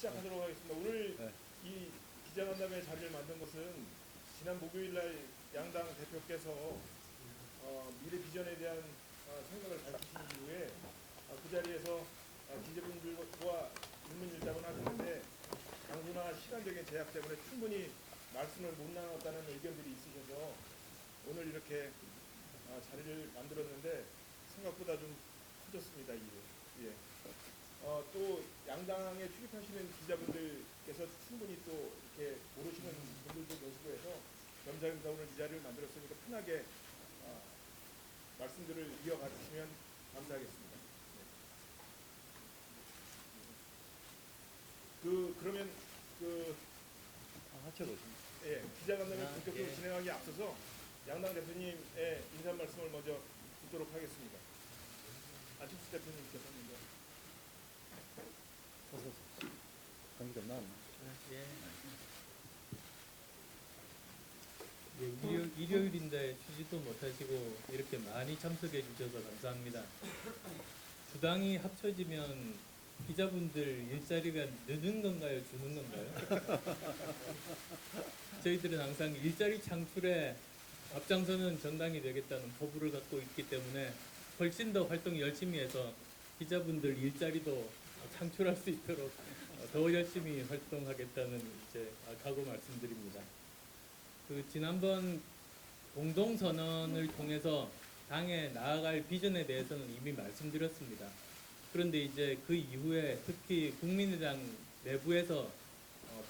시작하도록 하겠습니다. 오늘 네. 이 기자간담회 자리를 만든 것은 지난 목요일날 양당 대표께서 미래 비전에 대한 생각을 밝히신 이후에 그 자리에서 기자분들과 질문일답을 하셨는데 당구나 시간적인 제약 때문에 충분히 말씀을 못 나눴다는 의견들이 있으셔서 오늘 이렇게 자리를 만들었는데 생각보다 좀 커졌습니다. 예. 또 양당에 출입하시는 기자분들께서 충분히 또 이렇게 모르시는 분들도 계시고 해서 겸사겸사 오늘 이 자리를 만들었으니까 편하게 말씀들을 이어가 주시면 감사하겠습니다. 그러면 예, 기자간담회 본격적으로 진행하기에 앞서서 양당 대표님의 인사 말씀을 먼저 듣도록 하겠습니다. 안철수 대표님께서 먼저. 관계가 없나? 일요일인데 쉬지도 못하시고 이렇게 많이 참석해 주셔서 감사합니다. 주당이 합쳐지면 기자분들 일자리가 느는 건가요? 주는 건가요? 저희들은 항상 일자리 창출에 앞장서는 정당이 되겠다는 포부를 갖고 있기 때문에 훨씬 더 활동 열심히 해서 기자분들 일자리도 창출할 수 있도록 더 열심히 활동하겠다는 이제 각오 말씀드립니다. 지난번 공동선언을 통해서 당에 나아갈 비전에 대해서는 이미 말씀드렸습니다. 그런데 이제 그 이후에 특히 국민의당 내부에서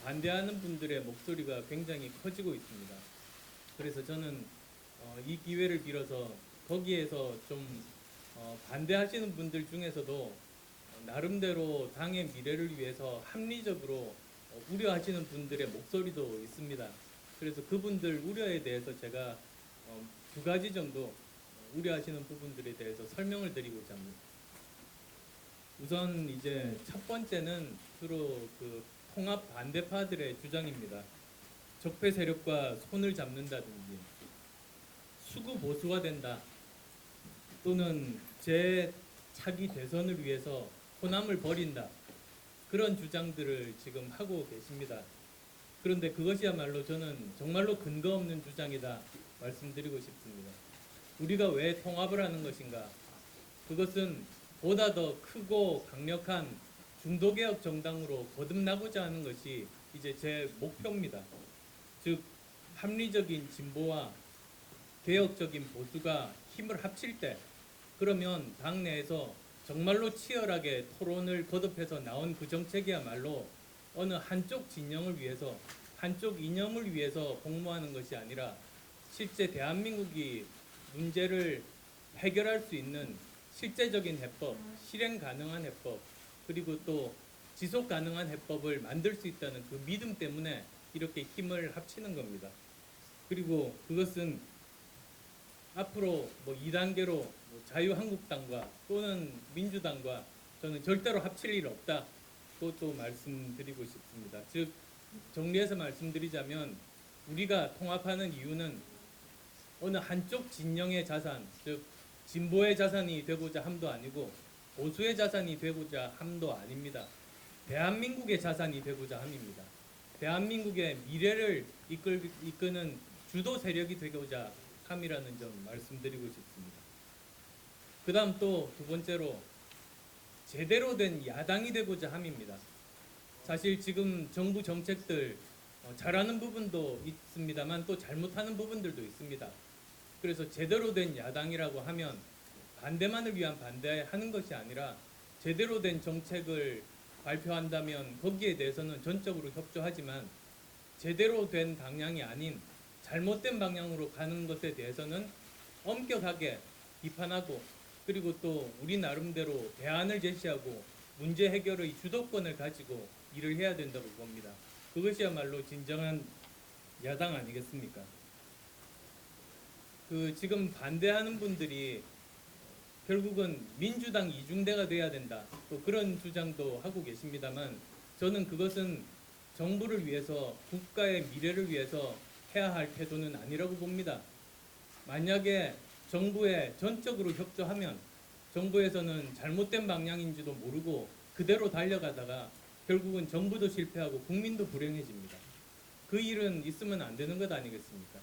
반대하는 분들의 목소리가 굉장히 커지고 있습니다. 그래서 저는 이 기회를 빌어서 거기에서 좀 반대하시는 분들 중에서도 나름대로 당의 미래를 위해서 합리적으로 우려하시는 분들의 목소리도 있습니다. 그래서 그분들 우려에 대해서 제가 두 가지 정도 우려하시는 부분들에 대해서 설명을 드리고자 합니다. 우선 이제 첫 번째는 주로 통합 반대파들의 주장입니다. 적폐 세력과 손을 잡는다든지 수구 보수가 된다 또는 재차기 대선을 위해서 호남을 버린다 그런 주장들을 지금 하고 계십니다. 그런데 그것이야말로 저는 정말로 근거 없는 주장이다 말씀드리고 싶습니다. 우리가 왜 통합을 하는 것인가? 그것은 보다 더 크고 강력한 중도개혁 정당으로 거듭나고자 하는 것이 이제 제 목표입니다. 즉 합리적인 진보와 개혁적인 보수가 힘을 합칠 때 그러면 당내에서 정말로 치열하게 토론을 거듭해서 나온 그 정책이야말로 어느 한쪽 진영을 위해서 한쪽 이념을 위해서 공모하는 것이 아니라 실제 대한민국이 문제를 해결할 수 있는 실제적인 해법, 실행 가능한 해법, 그리고 또 지속 가능한 해법을 만들 수 있다는 그 믿음 때문에 이렇게 힘을 합치는 겁니다. 그리고 그것은 앞으로 2단계로 자유한국당과 또는 민주당과 저는 절대로 합칠 일 없다. 그것도 말씀드리고 싶습니다. 즉 정리해서 말씀드리자면 우리가 통합하는 이유는 어느 한쪽 진영의 자산, 즉 진보의 자산이 되고자 함도 아니고 보수의 자산이 되고자 함도 아닙니다. 대한민국의 자산이 되고자 함입니다. 대한민국의 미래를 이끄는 주도 세력이 되고자 함이라는 점 말씀드리고 싶습니다. 그 다음 또 두 번째로 제대로 된 야당이 되고자 함입니다. 사실 지금 정부 정책들 잘하는 부분도 있습니다만 또 잘못하는 부분들도 있습니다. 그래서 제대로 된 야당이라고 하면 반대만을 위한 반대하는 것이 아니라 제대로 된 정책을 발표한다면 거기에 대해서는 전적으로 협조하지만 제대로 된 방향이 아닌 잘못된 방향으로 가는 것에 대해서는 엄격하게 비판하고 그리고 또 우리 나름대로 대안을 제시하고 문제 해결의 주도권을 가지고 일을 해야 된다고 봅니다. 그것이야말로 진정한 야당 아니겠습니까? 지금 반대하는 분들이 결국은 민주당 이중대가 돼야 된다. 또 그런 주장도 하고 계십니다만 저는 그것은 정부를 위해서 국가의 미래를 위해서 해야 할 태도는 아니라고 봅니다. 만약에 정부에 전적으로 협조하면 정부에서는 잘못된 방향인지도 모르고 그대로 달려가다가 결국은 정부도 실패하고 국민도 불행해집니다. 그 일은 있으면 안 되는 것 아니겠습니까?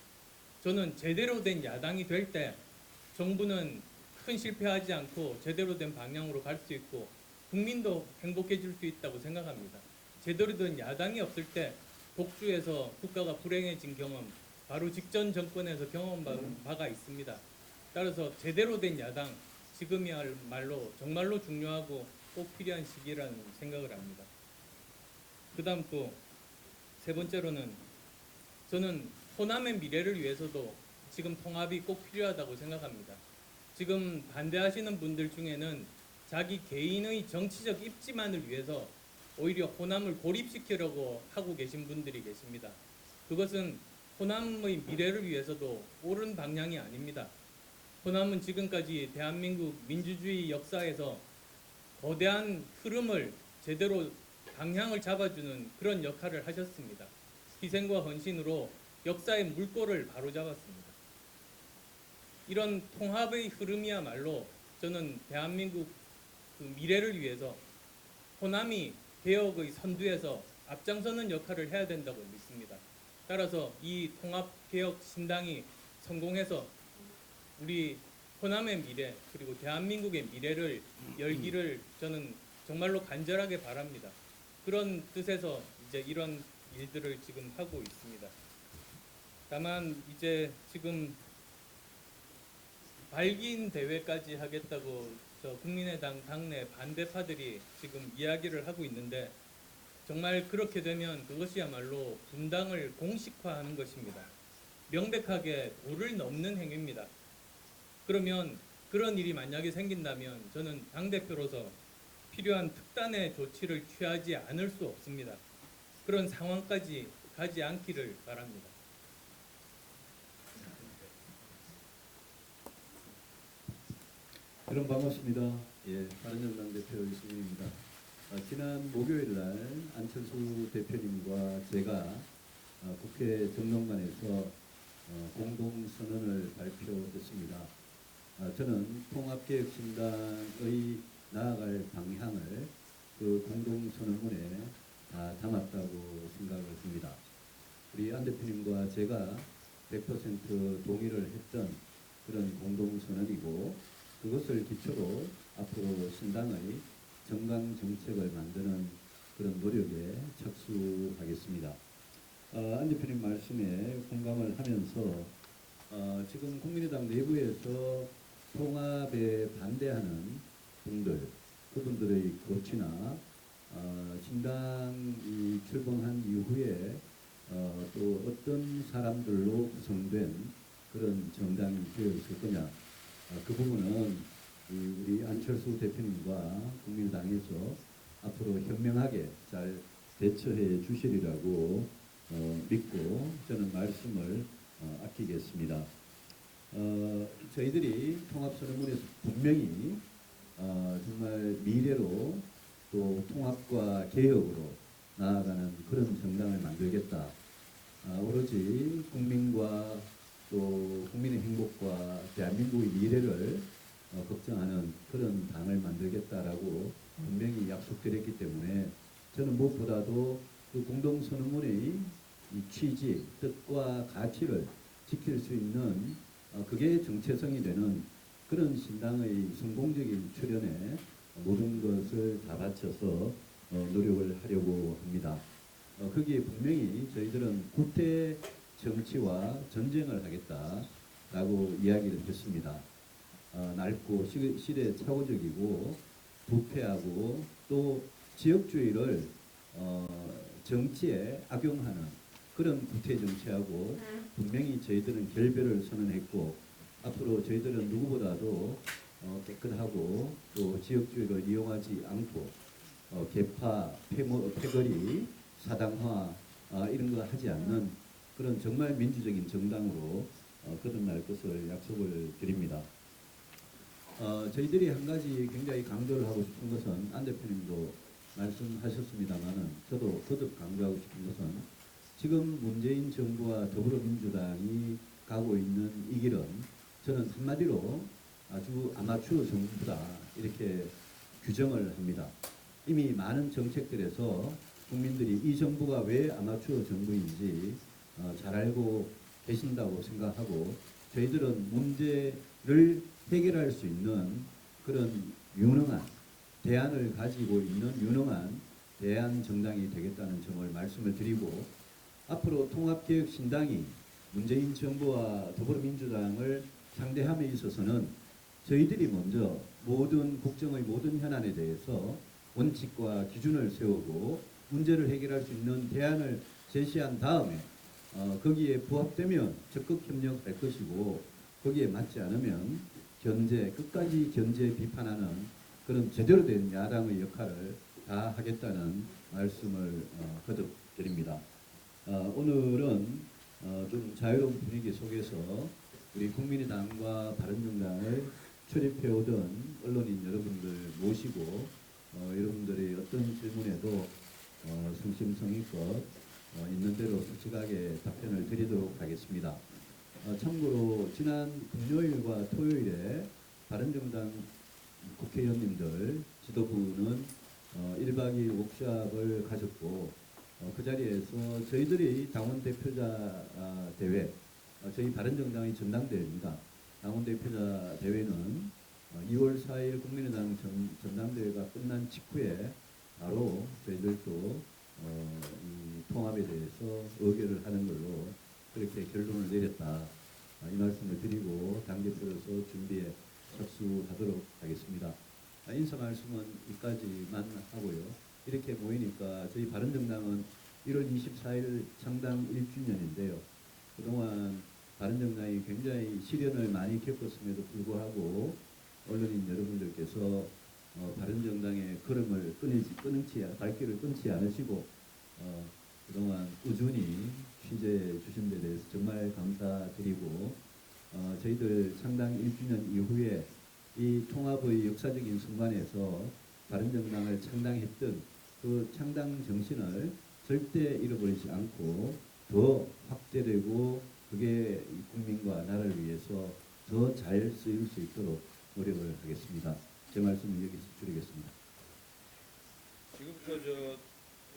저는 제대로 된 야당이 될 때 정부는 큰 실패하지 않고 제대로 된 방향으로 갈 수 있고 국민도 행복해질 수 있다고 생각합니다. 제대로 된 야당이 없을 때 독주에서 국가가 불행해진 경험 바로 직전 정권에서 경험한 바가 있습니다. 따라서 제대로 된 야당 지금이야말로 정말로 중요하고 꼭 필요한 시기라는 생각을 합니다. 그 다음 또 세 번째로는 저는 호남의 미래를 위해서도 지금 통합이 꼭 필요하다고 생각합니다. 지금 반대하시는 분들 중에는 자기 개인의 정치적 입지만을 위해서 오히려 호남을 고립시키려고 하고 계신 분들이 계십니다. 그것은 호남의 미래를 위해서도 옳은 방향이 아닙니다. 호남은 지금까지 대한민국 민주주의 역사에서 거대한 흐름을 제대로 방향을 잡아주는 그런 역할을 하셨습니다. 희생과 헌신으로 역사의 물꼬를 바로잡았습니다. 이런 통합의 흐름이야말로 저는 대한민국 그 미래를 위해서 호남이 개혁의 선두에서 앞장서는 역할을 해야 된다고 믿습니다. 따라서 이 통합개혁 신당이 성공해서 우리 호남의 미래 그리고 대한민국의 미래를 열기를 저는 정말로 간절하게 바랍니다. 그런 뜻에서 이제 이런 일들을 지금 하고 있습니다. 다만 이제 지금 발기인 대회까지 하겠다고 저 국민의당 당내 반대파들이 지금 이야기를 하고 있는데 정말 그렇게 되면 그것이야말로 분당을 공식화하는 것입니다. 명백하게 도를 넘는 행위입니다. 그러면 그런 일이 만약에 생긴다면 저는 당대표로서 필요한 특단의 조치를 취하지 않을 수 없습니다. 그런 상황까지 가지 않기를 바랍니다. 여러분 반갑습니다. 예, 바른정당 대표 유승민입니다. 지난 목요일 날 안철수 대표님과 제가 국회 정론관에서 공동선언을 발표했습니다. 저는 통합개혁신당의 나아갈 방향을 그 공동선언문에 다 담았다고 생각을 합니다. 우리 안 대표님과 제가 100% 동의를 했던 그런 공동선언이고 그것을 기초로 앞으로 신당의 정강 정책을 만드는 그런 노력에 착수하겠습니다. 안 대표님 말씀에 공감을 하면서 지금 국민의당 내부에서 통합에 반대하는 분들, 그분들의 고치나 신당이 출범한 이후에 또 어떤 사람들로 구성된 그런 정당이 되었을 거냐, 그 부분은 우리 안철수 대표님과 국민당에서 앞으로 현명하게 잘 대처해 주시리라고 믿고 저는 말씀을 아끼겠습니다. 저희들이 통합선언문에서 분명히 정말 미래로 또 통합과 개혁으로 나아가는 그런 정당을 만들겠다. 오로지 국민과 또 국민의 행복과 대한민국의 미래를 걱정하는 그런 당을 만들겠다라고 분명히 약속드렸기 때문에 저는 무엇보다도 그 공동선언문의 이 취지, 뜻과 가치를 지킬 수 있는 그게 정체성이 되는 그런 신당의 성공적인 출현에 모든 것을 다 바쳐서 노력을 하려고 합니다. 거기에 분명히 저희들은 구태 정치와 전쟁을 하겠다라고 이야기를 했습니다. 넓고 시대착오적이고 부패하고 또 지역주의를 정치에 악용하는 그런 구태 정치하고 분명히 저희들은 결별을 선언했고 앞으로 저희들은 누구보다도 깨끗하고 또 지역주의를 이용하지 않고 개파, 패거리, 사당화 이런 거 하지 않는 그런 정말 민주적인 정당으로 거듭날 것을 약속을 드립니다. 저희들이 한 가지 굉장히 강조를 하고 싶은 것은 안 대표님도 말씀하셨습니다만은 저도 거듭 강조하고 싶은 것은 지금 문재인 정부와 더불어민주당이 가고 있는 이 길은 저는 한마디로 아주 아마추어 정부다 이렇게 규정을 합니다. 이미 많은 정책들에서 국민들이 이 정부가 왜 아마추어 정부인지 잘 알고 계신다고 생각하고 저희들은 문제를 해결할 수 있는 그런 유능한 대안을 가지고 있는 유능한 대안 정당이 되겠다는 점을 말씀을 드리고 앞으로 통합개혁신당이 문재인 정부와 더불어민주당을 상대함에 있어서는 저희들이 먼저 모든 국정의 모든 현안에 대해서 원칙과 기준을 세우고 문제를 해결할 수 있는 대안을 제시한 다음에 거기에 부합되면 적극 협력할 것이고 거기에 맞지 않으면 끝까지 견제 비판하는 그런 제대로 된 야당의 역할을 다 하겠다는 말씀을 거듭 드립니다. 오늘은 좀 자유로운 분위기 속에서 우리 국민의당과 바른정당을 출입해오던 언론인 여러분들 모시고 여러분들의 어떤 질문에도 성심성의껏 있는 대로 솔직하게 답변을 드리도록 하겠습니다. 참고로 지난 금요일과 토요일에 바른정당 국회의원님들 지도부는 1박 2일 워크숍을 가졌고 그 자리에서 저희들이 당원 대표자 대회, 저희 바른정당의 전당대회입니다. 당원 대표자 대회는 2월 4일 국민의당 전당대회가 끝난 직후에 바로 저희들도 이 통합에 대해서 의결을 하는 걸로 그렇게 결론을 내렸다. 이 말씀을 드리고 당대표로서 준비에 착수하도록 하겠습니다. 인사 말씀은 여기까지만 하고요. 이렇게 모이니까 저희 바른정당은 1월 24일 창당 1주년인데요. 그동안 바른정당이 굉장히 시련을 많이 겪었음에도 불구하고 언론인 여러분들께서 바른정당의 걸음을 발길을 끊지 않으시고 그동안 꾸준히 취재해 주신 데 대해서 정말 감사드리고 저희들 창당 1주년 이후에 이 통합의 역사적인 순간에서 바른정당을 창당했던 그 창당 정신을 절대 잃어버리지 않고 더 확대되고 그게 국민과 나라를 위해서 더 잘 쓰일 수 있도록 노력을 하겠습니다. 제 말씀은 여기서 줄이겠습니다. 지금부터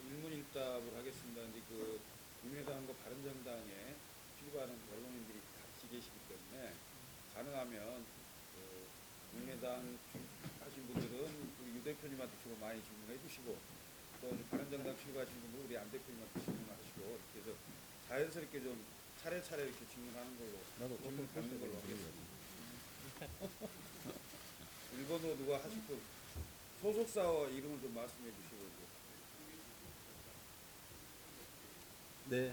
일문일답을 하겠습니다. 근데 그 국민의당과 바른정당에 출마하는 언론인들이 같이 계시기 때문에 가능하면 국민의당 하신 분들은 우리 유 대표님한테 주로 많이 질문해 주시고 또 바른정당 출마하신 분들은 우리 안 대표님한테 질문하시고 이렇게 해서 자연스럽게 좀 차례차례 이렇게 질문하는 걸로 질문 받는 걸로 하겠습니다. 1번으로 누가 하실 분 소속사와 이름을 좀 말씀해 주시고. 네.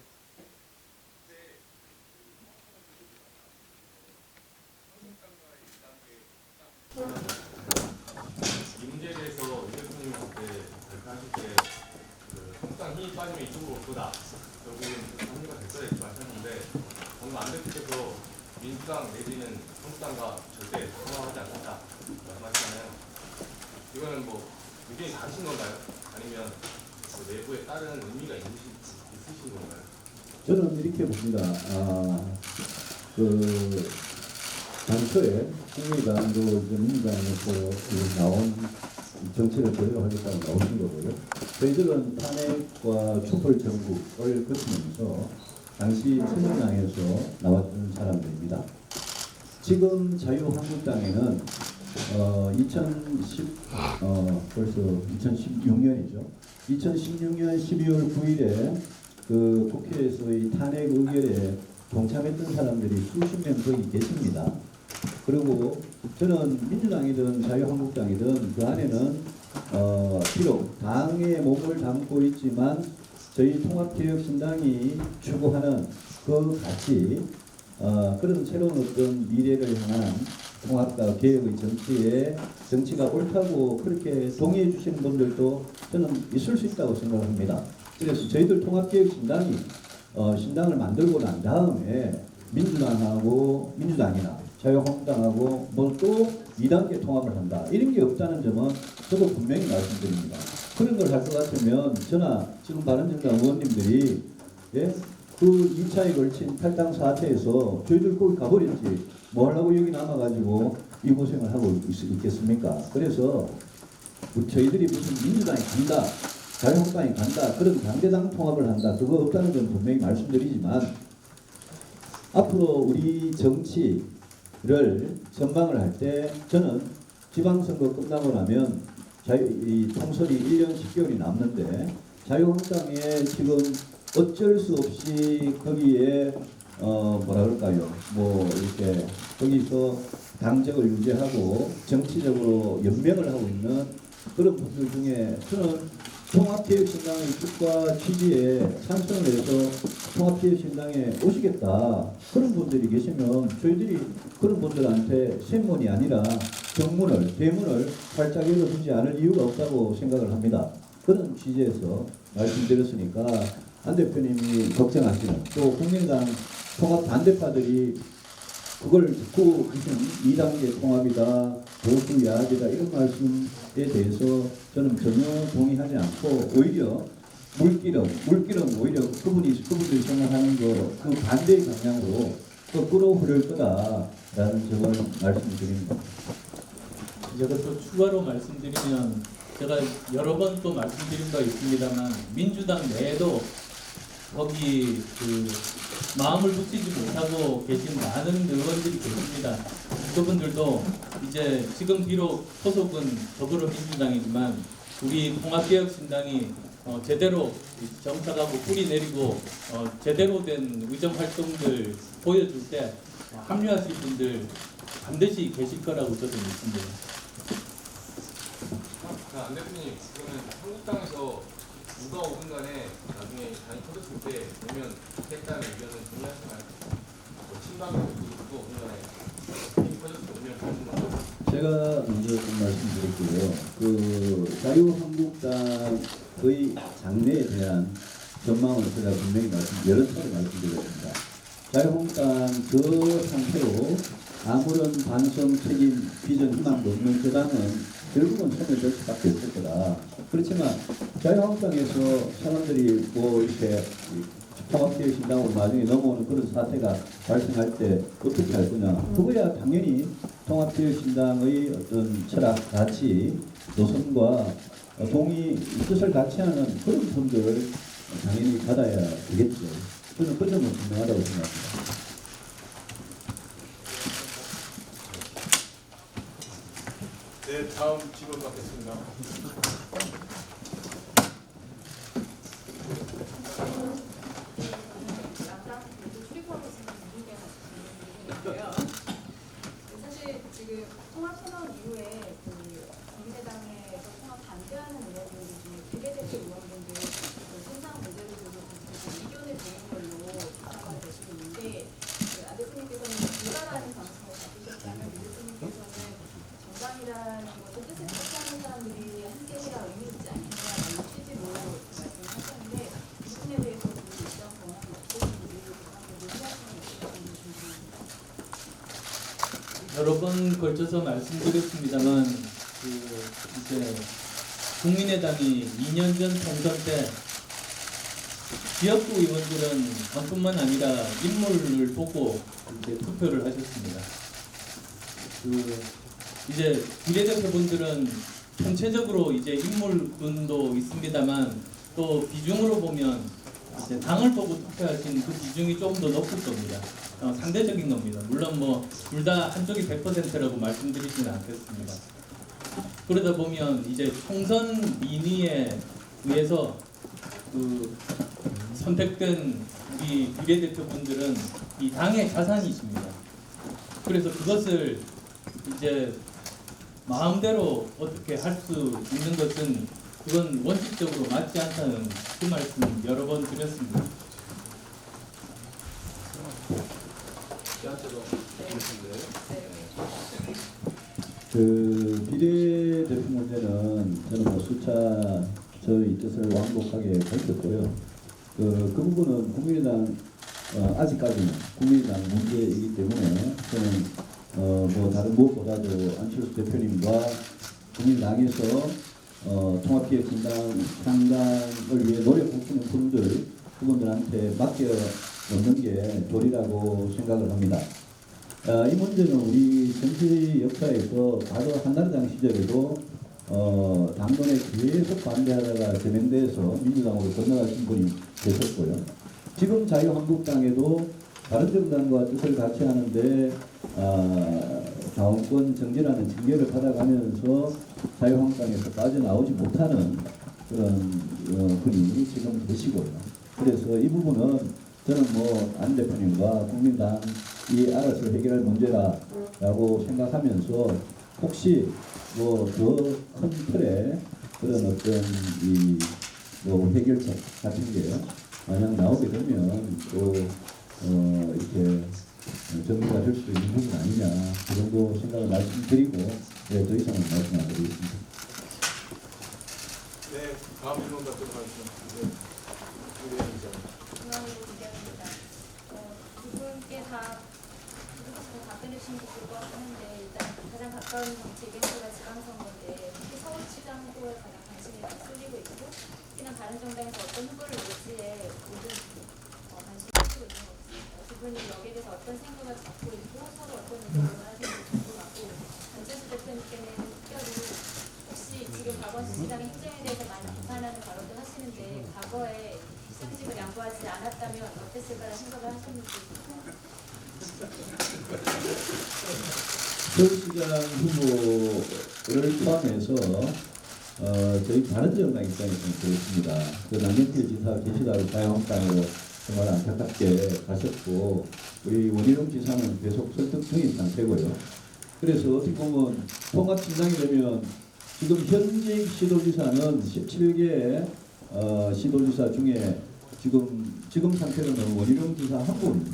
이 문제에 대해서 유 대표님한테 발표하실 때 한국당 힘이 빠지면 이쪽으로 올 거다. 결국은 합의가 될 거다 이렇게 말하셨는데 방금 안 대표께서 민주당 내지는 한국당과 절대 통합하지 않겠다 말씀하시잖아요. 이거는 뭐 의견이 다르신 건가요? 아니면 그 내부에 다른 의미가 있으신 건가요? 저는 이렇게 봅니다. 당초에 국민의당도 민주당에서 나온 정책을 제대로하겠다고 나오신 거고요. 저희들은 탄핵과 촛불 정국을 거치면서 당시 새누리당에서 나왔던 사람들입니다. 지금 자유한국당에는 벌써 2016년이죠. 2016년 12월 9일에 그 국회에서의 탄핵 의결에 동참했던 사람들이 수십 명 거기 계십니다. 그리고 저는 민주당이든 자유한국당이든 그 안에는 비록 당에 몸을 담고 있지만 저희 통합개혁신당이 추구하는 그 가치 그런 새로운 어떤 미래를 향한 통합과 개혁의 정치가 옳다고 그렇게 동의해 주시는 분들도 저는 있을 수 있다고 생각합니다. 그래서 저희들 통합개혁신당이 신당을 만들고 난 다음에 민주당이나 자유한국당하고 뭐 또 2단계 통합을 한다. 이런 게 없다는 점은 저도 분명히 말씀드립니다. 그런 걸 할 것 같으면 저나 지금 바른정당 의원님들이 그 2차에 걸친 탈당 사태에서 저희들 거기 가버렸지. 뭐 하려고 여기 남아가지고 이 고생을 하고 있겠습니까? 그래서 저희들이 무슨 민주당이 간다, 자유한국당이 간다, 그런 강대당 통합을 한다, 그거 없다는 건 분명히 말씀드리지만 앞으로 우리 정치를 전망을 할 때 저는 지방선거 끝나고 나면 이 총선이 1년 10개월이 남는데 자유한국당에 지금 어쩔 수 없이 거기에 뭐라 그럴까요? 뭐 이렇게 거기서 당적을 유지하고 정치적으로 연명을 하고 있는 그런 분들 중에 저는 통합개혁신당의 뜻과 취지에 찬성을 해서 통합개혁신당에 오시겠다 그런 분들이 계시면 저희들이 그런 분들한테 샘문이 아니라 정문을 대문을 활짝 열어주지 않을 이유가 없다고 생각을 합니다. 그런 취지에서 말씀드렸으니까 안 대표님이 걱정하시는 또 국민의당 통합 반대파들이 그걸 듣고 무슨 2단계 통합이다, 보수 야합이다 이런 말씀에 대해서 저는 전혀 동의하지 않고 오히려 물기름 오히려 그분들이 생각하는 그 반대의 방향으로 거꾸로 흐를 거다라는 점을 말씀드립니다. 제가 또 추가로 말씀드리면 제가 여러 번 또 말씀드린 바 있습니다만 민주당 내에도 거기 그 마음을 붙이지 못하고 계신 많은 의원들이 계십니다. 그분들도 이제 지금 비록 소속은 더불어민주당이지만 우리 통합개혁신당이 제대로 정착하고 뿌리 내리고 제대로 된 의정 활동들 보여줄 때 합류하실 분들 반드시 계실 거라고 저도 믿습니다. 안 대표님, 그러면 한국당에서 누가 오든 간에 나중에 당이 터졌을 때 보면 했다는 의견은 동의하시나요? 뭐 친박으로 누가 오든 간에 당이 터졌을 때 오면 하는 건가요? 제가 먼저 좀 말씀드릴게요. 그 자유한국당의 장래에 대한 전망을 제가 분명히 여러 차례 말씀드렸습니다. 자유한국당 그 상태로 아무런 반성, 책임, 비전, 희망도 없는 그 당은 결국은 손을 댈 수밖에 없을 거다. 그렇지만 자유한국당에서 사람들이 뭐 이렇게 통합개혁신당으로 나중에 넘어오는 그런 사태가 발생할 때 어떻게 할 거냐. 그거야 당연히 통합개혁신당의 어떤 철학, 가치, 노선과 뜻을 같이 하는 그런 분들 당연히 받아야 되겠죠. 저는 그 점은 분명하다고 생각합니다. 네, 다음 질문 받겠습니다. 사실 지금 통합 선언 이후에 그 국민의당에서 통합 반대하는 의원들 중에 비례대표 의원분들 그 세상 문제를 두고 의견을 내는 걸로 조사가 되시고 있는데 안 대표님께서는 불가라는 방송을 바꾸셨다면 유 대표님께서는 정당이라는 것을 뜻을 뜻하는 사람들이 함께해야 의미 있지 않겠냐라는 취지로 말씀을 하셨는데 이 부분에 대해서 그 입장 변화는 어떠신지 논의하시는 여러 번 걸쳐서 말씀드렸습니다만 그 이제 국민의당이 2년 전 총선 때 지역구 의원들은 당뿐만 아니라 인물을 보고 이제 투표를 하셨습니다. 그 이제 비례대표분들은 전체적으로 이제 인물군도 있습니다만 또 비중으로 보면 이제 당을 보고 투표하신 그 비중이 조금 더 높을 겁니다. 상대적인 겁니다. 물론 뭐 둘 다 한쪽이 100%라고 말씀드리지는 않겠습니다. 그러다 보면 이제 총선 민의에 의해서 그 선택된 우리 비례대표분들은 이 당의 자산이십니다. 그래서 그것을 이제 마음대로 어떻게 할 수 있는 것은 그건 원칙적으로 맞지 않다는 그 말씀 여러 번 드렸습니다. 그 비례대표 문제는 저는 뭐 수차 저희 뜻을 완곡하게 밝혔고요. 그 부분은 국민의당 아직까지는 국민의당 문제이기 때문에 저는 뭐 다른 무엇보다도 안철수 대표님과 국민당에서 통합기획신당 창당을 위해 노력하시는 분들 그분들한테 맡겨 놓는 게 도리라고 생각을 합니다. 이 문제는 우리 정치 역사에서 바로 한나라당 시절에도 당론에 계속 반대하다가 제명돼서 민주당으로 건너가신 분이 계셨고요. 지금 자유한국당에도 바른정당과 뜻을 같이 하는데 당원권 정지라는 징계를 받아가면서 자유한국당에서 빠져나오지 못하는 그런 분이 지금 계시고요. 그래서 이 부분은 저는 뭐 안 대표님과 국민당이 알아서 해결할 문제라고 생각하면서 혹시 뭐 더 큰 틀에 그런 어떤 이 뭐 해결책 같은 게 만약 나오게 되면 또 이렇게 정리가 될 수도 있는 부분 아니냐 그 정도 생각을 말씀드리고 더 이상은 말씀 안 드리겠습니다. 네, 다음 질문 받도록 하겠습니다. 네. 중앙일보 기자입니다. 두 분께 다 답변해 주신 게 좋을 것 같긴 한데 일단 가장 가까운 정치 이벤트가 지방선거인데 특히 서울시장 후보에 가장 관심이 많이 쏠리고 있고 특히나 바른정당에서 어떤 후보를 낼지에 모든 관심이 쏠리고 있는 것 같습니다. 두 분이 여기에 대해서 어떤 생각을 갖고 있고 서로 어떤 의견을 하시는지 궁금하고 전재수 대표님께는 특별히 혹시 지금 박원순 시장의 행정에 대해서 많이 비판하는 발언도 하시는데 과거에 시장직을 양보하지 않았다면 어땠을까라는 생각을 하셨는지. 서울시장 후보를 포함해서 저희 바른정당 입장에서는 그렇습니다. 그 남경필 지사 계시다고 자유한국당으로 정말 안타깝게 가셨고 우리 원희룡 지사는 계속 설득 중인 상태고요. 그래서 어떻게 보면 통합진당이 되면 지금 현직 시도지사는 17개 시도지사 중에 지금 상태로는 원희룡 지사 한 분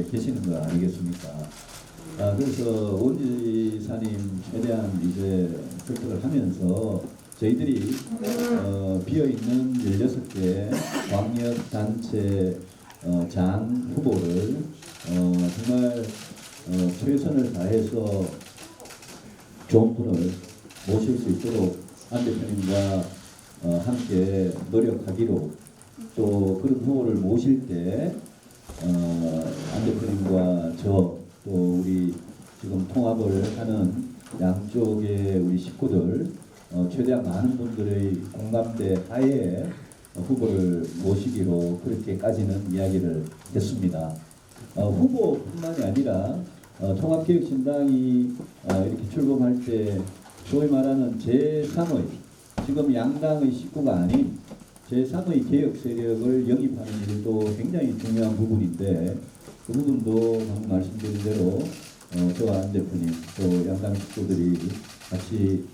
계시는 거 아니겠습니까? 그래서 원 지사님 최대한 이제 설득을 하면서 저희들이 비어있는 16개 광역 단체 장 후보를 정말 최선을 다해서 좋은 분을 모실 수 있도록 안 대표님과 함께 노력하기로 또 그런 후보를 모실 때 안 대표님과 저 또 우리 지금 통합을 하는 양쪽의 우리 식구들 최대한 많은 분들의 공감대 하에 후보를 모시기로 그렇게까지는 이야기를 했습니다. 후보뿐만이 아니라 통합개혁신당이 이렇게 출범할 때 소위 말하는 제3의 지금 양당의 식구가 아닌 제3의 개혁 세력을 영입하는 일도 굉장히 중요한 부분인데 그 부분도 방금 말씀드린 대로 저와 안 대표님 또 양당 식구들이 같이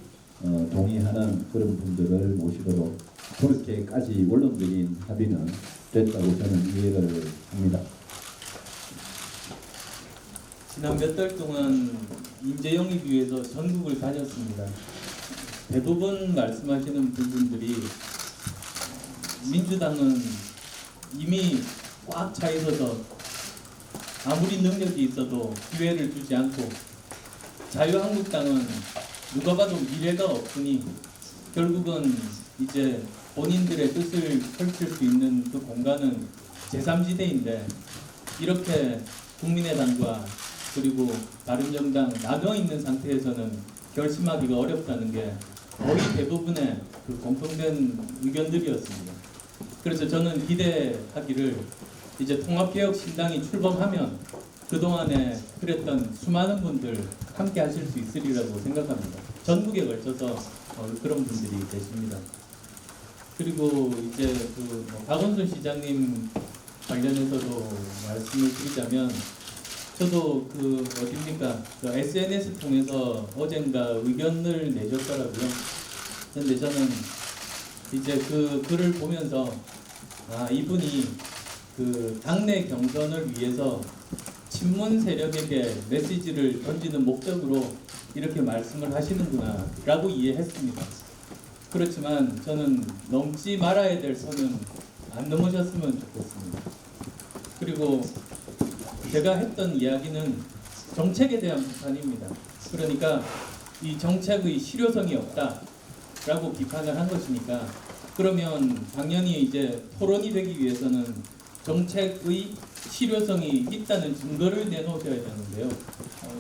동의하는 그런 분들을 모시도록 그렇게까지 원론적인 합의는 됐다고 저는 이해를 합니다. 지난 몇 달 동안 인재 영입 위해서 전국을 다녔습니다. 대부분 말씀하시는 부분들이 민주당은 이미 꽉 차 있어서 아무리 능력이 있어도 기회를 주지 않고 자유한국당은 누가 봐도 미래가 없으니 결국은 이제 본인들의 뜻을 펼칠 수 있는 그 공간은 제3지대인데 이렇게 국민의당과 그리고 바른정당 나눠 있는 상태에서는 결심하기가 어렵다는 게 거의 대부분의 그 공통된 의견들이었습니다. 그래서 저는 기대하기를 이제 통합개혁신당이 출범하면 그동안에 그랬던 수많은 분들 함께 하실 수 있으리라고 생각합니다. 전국에 걸쳐서 그런 분들이 계십니다. 그리고 이제 그 박원순 시장님 관련해서도 말씀을 드리자면 저도 그 어딥니까 그 SNS 통해서 어젠가 의견을 내셨더라고요. 근데 저는 이제 그 글을 보면서 이분이 그 당내 경선을 위해서 친문 세력에게 메시지를 던지는 목적으로 이렇게 말씀을 하시는구나 라고 이해했습니다. 그렇지만 저는 넘지 말아야 될 선은 안 넘으셨으면 좋겠습니다. 그리고 제가 했던 이야기는 정책에 대한 비판입니다. 그러니까 이 정책의 실효성이 없다라고 비판을 한 것이니까 그러면 당연히 이제 토론이 되기 위해서는 정책의 실효성이 있다는 증거를 내놓으셔야 되는데요.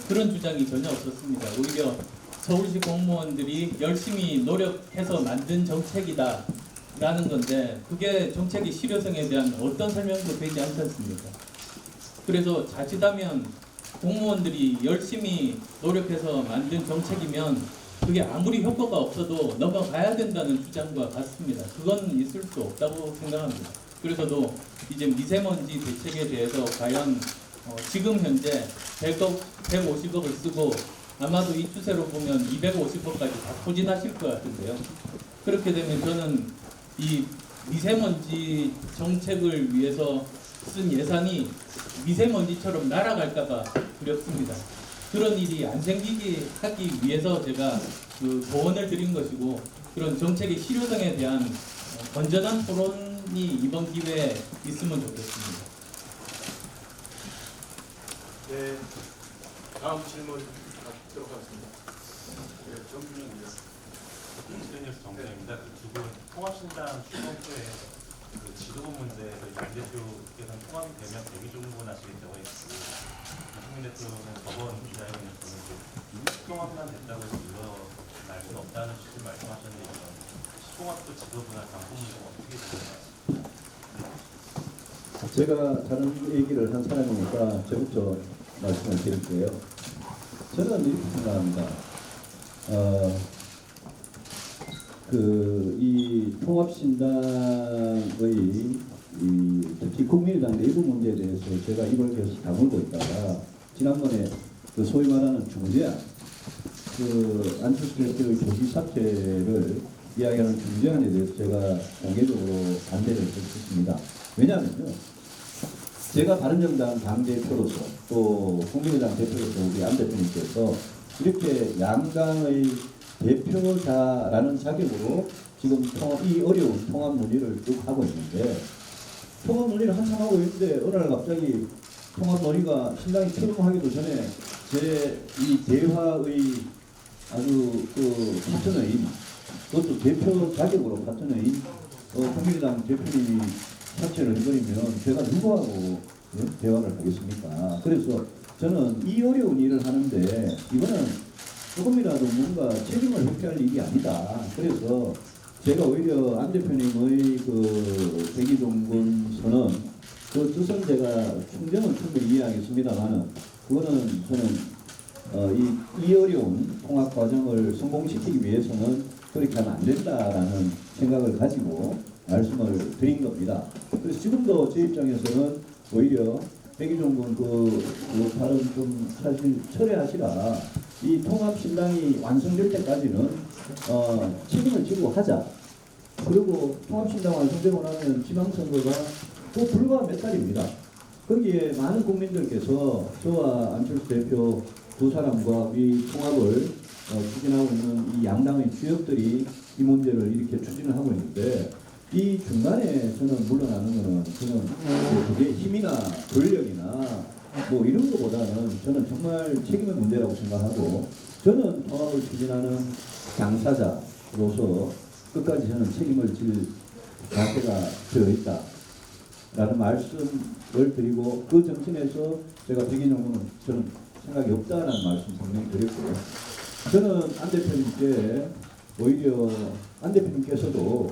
그런 주장이 전혀 없었습니다. 오히려 서울시 공무원들이 열심히 노력해서 만든 정책이다라는 건데 그게 정책의 실효성에 대한 어떤 설명도 되지 않지 않습니까? 그래서 자칫하면 공무원들이 열심히 노력해서 만든 정책이면 그게 아무리 효과가 없어도 넘어가야 된다는 주장과 같습니다. 그건 있을 수 없다고 생각합니다. 그래서도 이제 미세먼지 대책에 대해서 과연 지금 현재 100억, 150억을 쓰고 아마도 이 추세로 보면 250억까지 다 포진하실 것 같은데요. 그렇게 되면 저는 이 미세먼지 정책을 위해서 쓴 예산이 미세먼지처럼 날아갈까봐 두렵습니다. 그런 일이 안 생기게 하기 위해서 제가 그 조언을 드린 것이고 그런 정책의 실효성에 대한 건전한 토론이 이번 기회에 있으면 좋겠습니다. 네, 다음 질문 받도록 하겠습니다. 네, 정부입니다. 두분 통합신당 출범후에 그 지도부 문제 저희 정 대표께서는 통합이 되면 대기 종군 하시겠다고 했고 이승민 대표는 법원 기자회견에서는 통합만 됐다고 해서 물러날 수는 없다는 식으로 말씀하셨는데 통합도 지도부나 당권문제가 어떻게 되나요? 제가 다른 얘기를 한 사람이니까 저부터 말씀을 드릴게요. 저는 이렇게 생각합니다. 이 통합신당의 특히 국민의당 내부 문제에 대해서 제가 입을 계속 다물고 있다가 지난번에 그 소위 말하는 중재안, 그 안철수 대표의 조기 사퇴를 이야기하는 중재안에 대해서 제가 공개적으로 반대를 했습니다. 왜냐하면요, 제가 바른정당 당대표로서 또 국민의당 대표로서 우리 안 대표님께서 이렇게 양당의 대표자라는 자격으로 지금 이 어려운 통합 논의를 쭉 하고 있는데 통합 논의를 한참 하고 있는데 어느 날 갑자기 통합 논의가 신당이 출범하기도 전에 제 이 대화의 아주 그 파트너인 그것도 대표 자격으로 파트너인 국민의당 대표님이 사퇴를 해버리면 제가 누구하고 대화를 하겠습니까? 그래서 저는 이 어려운 일을 하는데 이거는 조금이라도 뭔가 책임을 회피할 일이 아니다. 그래서 제가 오히려 안 대표님의 그 대기종군 선언 그 뜻은 제가 충분히 이해하겠습니다만은 그거는 저는 이 어려운 통합 과정을 성공시키기 위해서는 그렇게 하면 안 된다라는 생각을 가지고 말씀을 드린 겁니다. 그래서 지금도 제 입장에서는 오히려 대기종군 그 발언 좀 사실 철회하시라. 이 통합신당이 완성될 때까지는 책임을 지고 하자. 그리고 통합신당 완성되고 나면 지방선거가 또 불과 몇 달입니다. 거기에 많은 국민들께서 저와 안철수 대표 두 사람과 이 통합을 추진하고 있는 이 양당의 주역들이 이 문제를 이렇게 추진을 하고 있는데 이 중간에 저는 물러나는 거는 저는 그게 힘이나 권력이나 뭐 이런 것보다는 저는 정말 책임의 문제라고 생각하고 저는 통합을 추진하는 당사자로서 끝까지 저는 책임을 질 자세가 되어 있다라는 말씀을 드리고 그 정신에서 제가 백인정부는 저는 생각이 없다는 말씀 분명히 드렸고요. 저는 안 대표님께 오히려 안 대표님께서도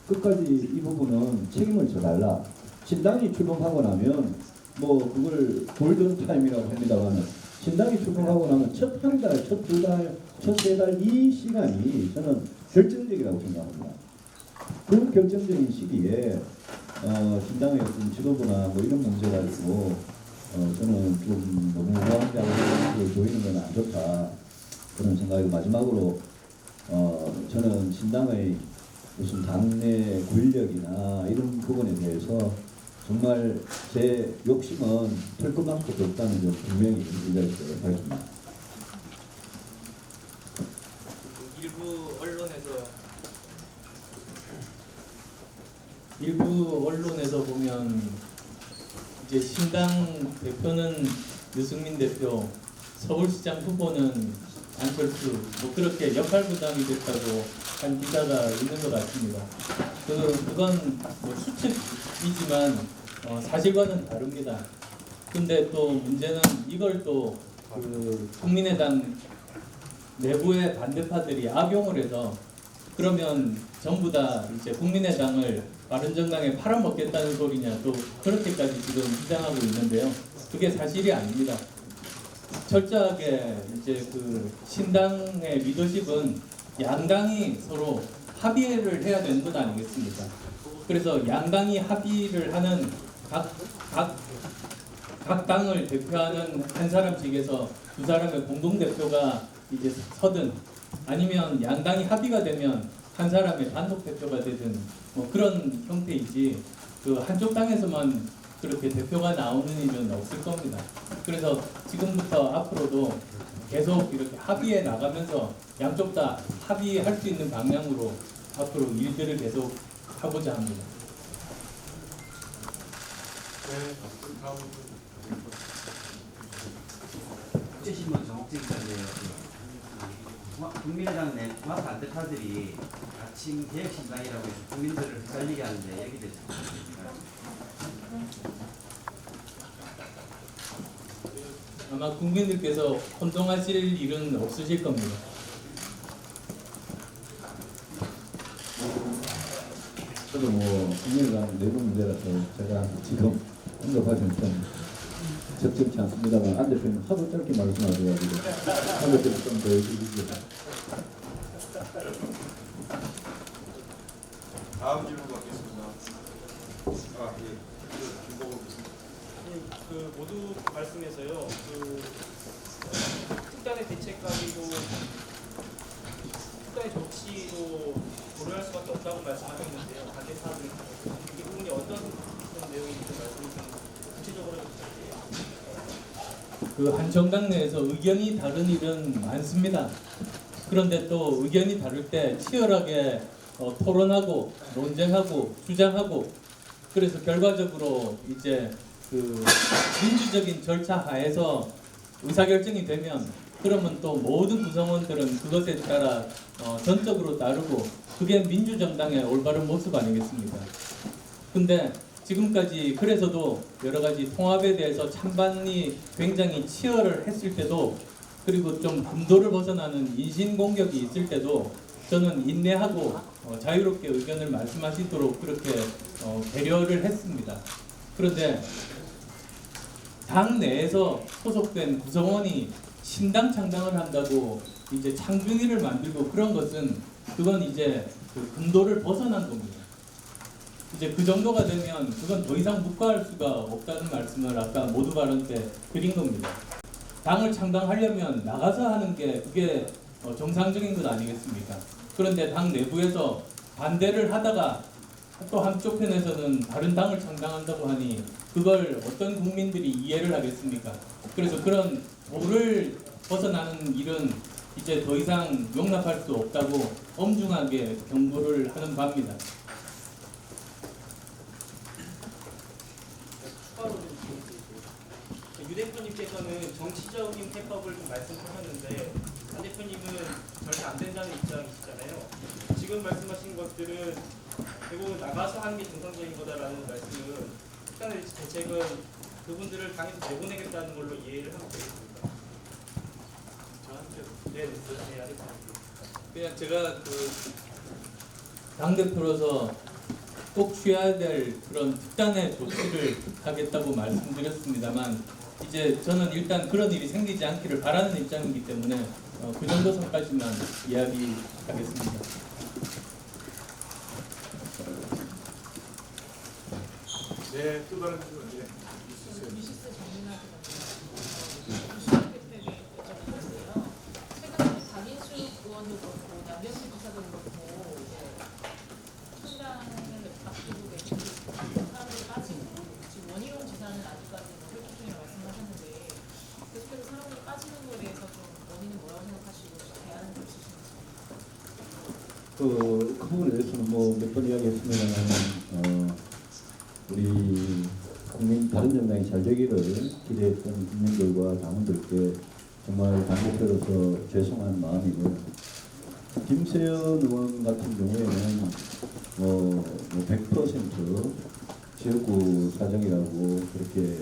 끝까지 이 부분은 책임을 져달라. 신당이 출범하고 나면 뭐 그걸 골든 타임이라고 합니다만 신당이 출범하고 나면 첫 한 달, 첫 두 달, 첫 세 달 이 시간이 저는 결정적이라고 생각합니다. 그 결정적인 시기에 신당의 어떤 지도부나 뭐 이런 문제 가지고 저는 좀 너무 우왕좌왕을 보이는 건 안 좋다 그런 생각이고 마지막으로 저는 신당의 무슨 당내 권력이나 이런 부분에 대해서 정말 제 욕심은 털 것만큼도 없다는 점 분명히 이 자리에서 밝힙니다. 일부 언론에서 보면 이제 신당 대표는 유승민 대표, 서울시장 후보는 안철수 뭐 그렇게 역할 부담이 됐다고 한 기사가 있는 것 같습니다. 그건 뭐 추측이지만 사실과는 다릅니다. 근데 또 문제는 이걸 또 그 국민의당 내부의 반대파들이 악용을 해서 그러면 전부 다 이제 국민의당을 바른정당에 팔아먹겠다는 소리냐 또 그렇게까지 지금 주장하고 있는데요. 그게 사실이 아닙니다. 철저하게 이제 그 신당의 리더십은 양당이 서로 합의를 해야 되는 것 아니겠습니까? 그래서 양당이 합의를 하는 각 당을 대표하는 한 사람씩에서 두 사람의 공동대표가 이제 서든 아니면 양당이 합의가 되면 한 사람의 단독 대표가 되든 뭐 그런 형태이지 그 한쪽 당에서만 그렇게 대표가 나오는 일은 없을 겁니다. 그래서 지금부터 앞으로도 계속 이렇게 합의해 나가면서 양쪽 다 합의할 수 있는 방향으로 앞으로 일들을 계속 하고자 합니다. 네, 다음 국제신문 정옥진 기자인데요. 국민의당 내 통합 반대파들이 가칭 개혁신당이라고 해서 국민들을 헷갈리게 하는데 얘기 됐습니다. 아마 국민들께서 혼동하실 일은 없으실 겁니다. 저도 뭐 국민의당 내부 문제라서 제가 지금 언급하기는 좀 적절치 않습니다만 안 대표님 하도 짧게 말씀하셔가지고 한 대표님 좀 더 해주시죠. 다음 질문 받겠습니다. 김보국 그 모두 말씀에서요. 그 특단의 대책까지도 특단의 조치도 고려할 수밖에 없다고 말씀하셨는데요. 반대파들 이 부분이 어떤 내용인지 좀 말씀 좀 구체적으로 부탁드려요. 그 한 정당 내에서 의견이 다른 일은 많습니다. 그런데 또 의견이 다를 때 치열하게 토론하고 논쟁하고 주장하고 그래서 결과적으로 이제 그 민주적인 절차 하에서 의사결정이 되면 그러면 또 모든 구성원들은 그것에 따라 전적으로 따르고 그게 민주정당의 올바른 모습 아니겠습니까? 근데 지금까지 그래서도 여러 가지 통합에 대해서 찬반이 굉장히 치열을 했을 때도 그리고 좀 분도를 벗어나는 인신공격이 있을 때도 저는 인내하고 자유롭게 의견을 말씀하시도록 그렇게 배려를 했습니다. 그런데 당 내에서 소속된 구성원이 신당 창당을 한다고 이제 창중위를 만들고 그런 것은 그건 이제 그 근도를 벗어난 겁니다. 이제 그 정도가 되면 그건 더 이상 묵과할 수가 없다는 말씀을 아까 모두 발언 때 드린 겁니다. 당을 창당하려면 나가서 하는 게 그게 정상적인 것 아니겠습니까? 그런데 당 내부에서 반대를 하다가 또 한쪽 편에서는 다른 당을 창당한다고 하니 그걸 어떤 국민들이 이해를 하겠습니까? 그래서 그런 도를 벗어나는 일은 이제 더 이상 용납할 수 없다고 엄중하게 경고를 하는 바입니다. 추가로 좀 유 대표님께서는 정치적인 해법을 좀 말씀하셨는데 안 대표님은 절대 안 된다는 입장이시잖아요. 지금 말씀하신 것들은 결국은 나가서 하는 게 정상적인 거다라는 말씀은 특단의 대책은 그분들을 당에서 내보내겠다는 걸로 이해를 하면 되겠습니까? 저한테 네, 알겠습니다. 그냥 제가 그 당대표로서 꼭 취해야 될 그런 특단의 조치를 하겠다고 말씀드렸습니다만 이제 저는 일단 그런 일이 생기지 않기를 바라는 입장이기 때문에 그 정도 선까지만 이야기하겠습니다. 네, 또 다른 질문 있으세요? 미시스 정민아 대표에게 여쭤보겠어요. 최근에 박인수 의원도 그렇고 남경수 지사도 그렇고 총장을 앞두고 계신 사람들이 빠지고 지금 원희룡 지사는 아직까지 회복 중이라고 말씀하셨는데 계속해서 사람들이 빠지는 거에 대해서 좀 원인은 뭐라고 생각하시고 대안은 있으신지? 그 부분에 대해서는 뭐 몇 번 이야기했습니다만 우리 국민 다른 정당이 잘 되기를 기대했던 국민들과 당원들께 정말 당대표로서 죄송한 마음이고요. 김세연 의원 같은 경우에는 100% 지역구 사정이라고 그렇게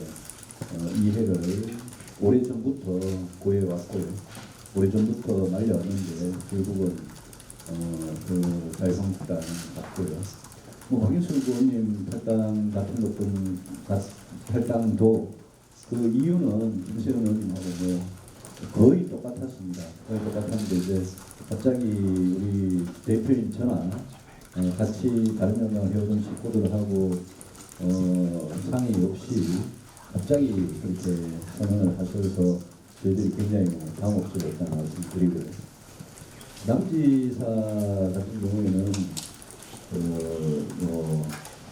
이해를 오래전부터 구해왔고요. 오래전부터 말려왔는데 결국은 그 자유한국당은 맞고요. 뭐 박인수 의원님 탈당 같은 것도 탈당도 그 이유는 김세현 의원님하고 뭐 거의 똑같았습니다. 거의 똑같았는데 이제 갑자기 우리 대표인 저나 같이 다른 정당을 해오던 식구들 하고 상의 없이 갑자기 그렇게 선언을 하셔서 저희들이 굉장히 당혹스럽다는 말씀 드리고요. 남지사 같은 경우에는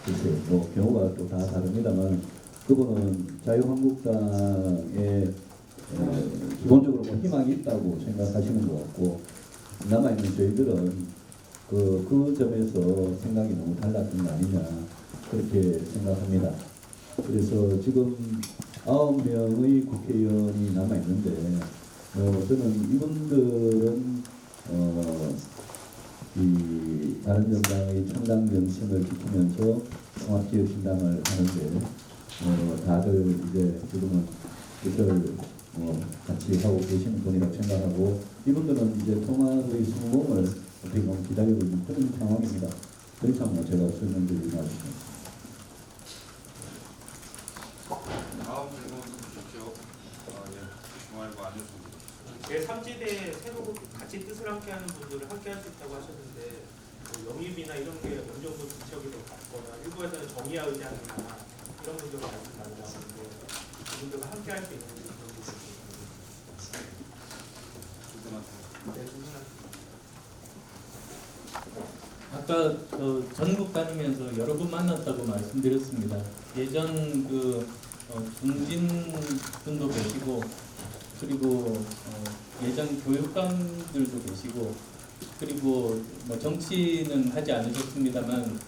글쎄 경우가 또 다 다릅니다만 그분은 자유한국당에 기본적으로 뭐 희망이 있다고 생각하시는 것 같고 남아있는 저희들은 그 점에서 생각이 너무 달랐던 거 아니냐 그렇게 생각합니다. 그래서 지금 9명의 국회의원이 남아있는데 저는 이분들은 이 바른정당의 창당 정신을 지키면서 통합지역신당을 하는데 다들 이제 지금은 뜻을 같이 하고 계시는 분이라고 생각하고 이분들은 이제 통합의 성공을 어떻게 보면 기다리고 있는 그런 상황입니다. 더 이상 제가 설명드리지 않겠습니다. 다음 질문 주십시오. 중앙일보 안녕습니다. 제3지대에 새로 같이 뜻을 함께하는 분들을 함께할 수 있다고 하셨는데 영입이나 이런 게 어느 정도 지척이 더 같거나 일부에서는 정의화 의장이나 이런 분들을 말씀 많이 나오는데 그분들과 함께할 수 있는 그런 부분이 아까 전국 다니면서 여러 분 만났다고 말씀드렸습니다. 예전 중진 분도 계시고 그리고 예전 교육감들도 계시고 그리고 뭐 정치는 하지 않으셨습니다만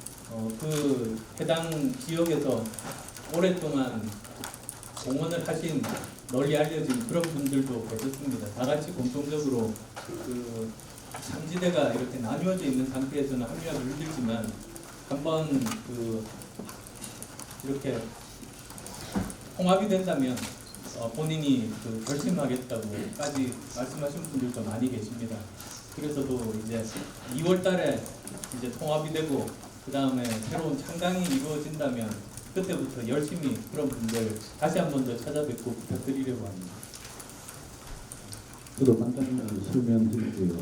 그 해당 지역에서 오랫동안 공헌을 하신 널리 알려진 그런 분들도 계셨습니다. 다 같이 공통적으로 그 삼지대가 이렇게 나뉘어져 있는 상태에서는 합류하기 힘들지만 한번 이렇게 통합이 된다면 본인이 결심하겠다고까지 말씀하신 분들도 많이 계십니다. 그래서도 이제 2월 달에 이제 통합이 되고 그 다음에 새로운 창당이 이루어진다면 그때부터 열심히 그런 분들 다시 한 번 더 찾아뵙고 부탁드리려고 합니다. 저도 간단히 설명드릴게요.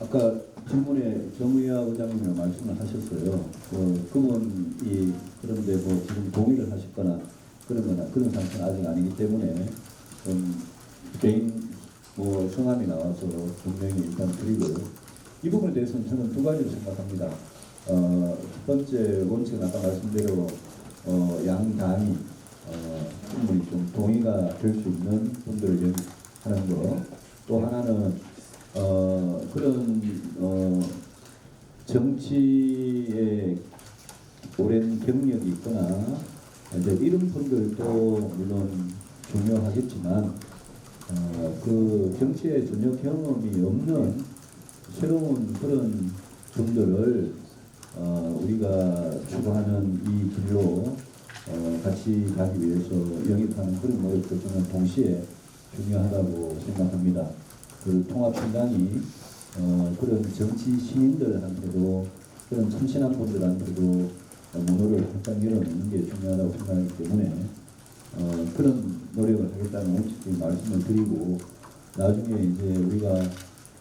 아까 질문에 정의화 의장님이 말씀을 하셨어요. 그분이 그런데 뭐 지금 동의를 하셨거나 그런 상태는 아직 아니기 때문에 개인 성함이 나와서 분명히 일단 드리고요. 이 부분에 대해서는 저는 두 가지로 생각합니다. 첫 번째 원칙은 아까 말씀대로 양당이 충분히 좀 동의가 될 수 있는 분들을 하는 거. 또 하나는 그런 정치에 오랜 경력이 있거나 이제 이런 분들도 물론 중요하겠지만 그 정치에 전혀 경험이 없는 새로운 그런 분들을 우리가 추구하는 이 길로 같이 가기 위해서 영입하는 그런 노력도 저는 동시에 중요하다고 생각합니다. 그 통합신당이 그런 정치 시민들한테도 그런 참신한 분들한테도 문호를 항상 열어놓는 게 중요하다고 생각하기 때문에 그런 노력을 하겠다는 원칙적인 말씀을 드리고 나중에 이제 우리가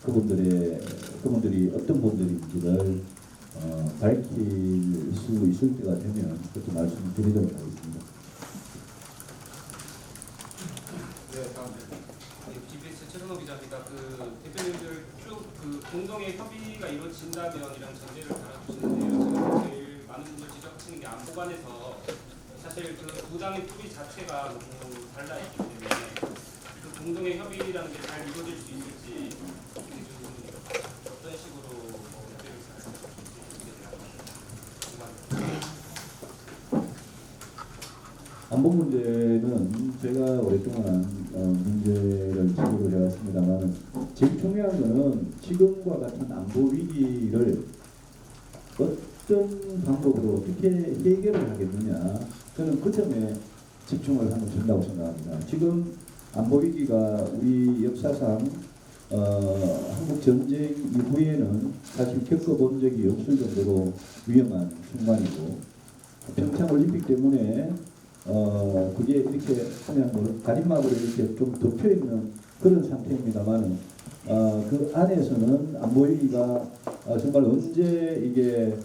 그분들이 어떤 분들인지를 밝힐 수 있을 때가 되면 그렇게 말씀드리도록 하겠습니다. 네, 다음 GBS 최선호 기자입니다. 대표님들 쭉 공동의 협의가 이루어진다면이라는 전제를 달아주시는데요. 지금 제일 많은 분들 지적하시는 게 안보 관해서 사실 두 당의 뿌리 자체가 너무 달라 있기 때문에 그 공동의 협의라는 게 잘 이루어질 수 있을지 어떤 식으로 협의를 잘 할 수 있을지 안보 문제는 제가 오랫동안 문제를 지적을 해왔습니다만 제일 중요한 것은 지금과 같은 안보 위기를 어떤 방법으로 어떻게 해결을 하겠느냐 저는 그 점에 집중을 하면 된다고 생각합니다. 지금 안보 위기가 우리 역사상 한국 전쟁 이후에는 사실 겪어본 적이 없을 정도로 위험한 순간이고, 평창 올림픽 때문에 그게 이렇게 그냥 뭐 가림막으로 이렇게 좀 덮여 있는 그런 상태입니다만, 그 안에서는 안보 위기가 정말 언제 이게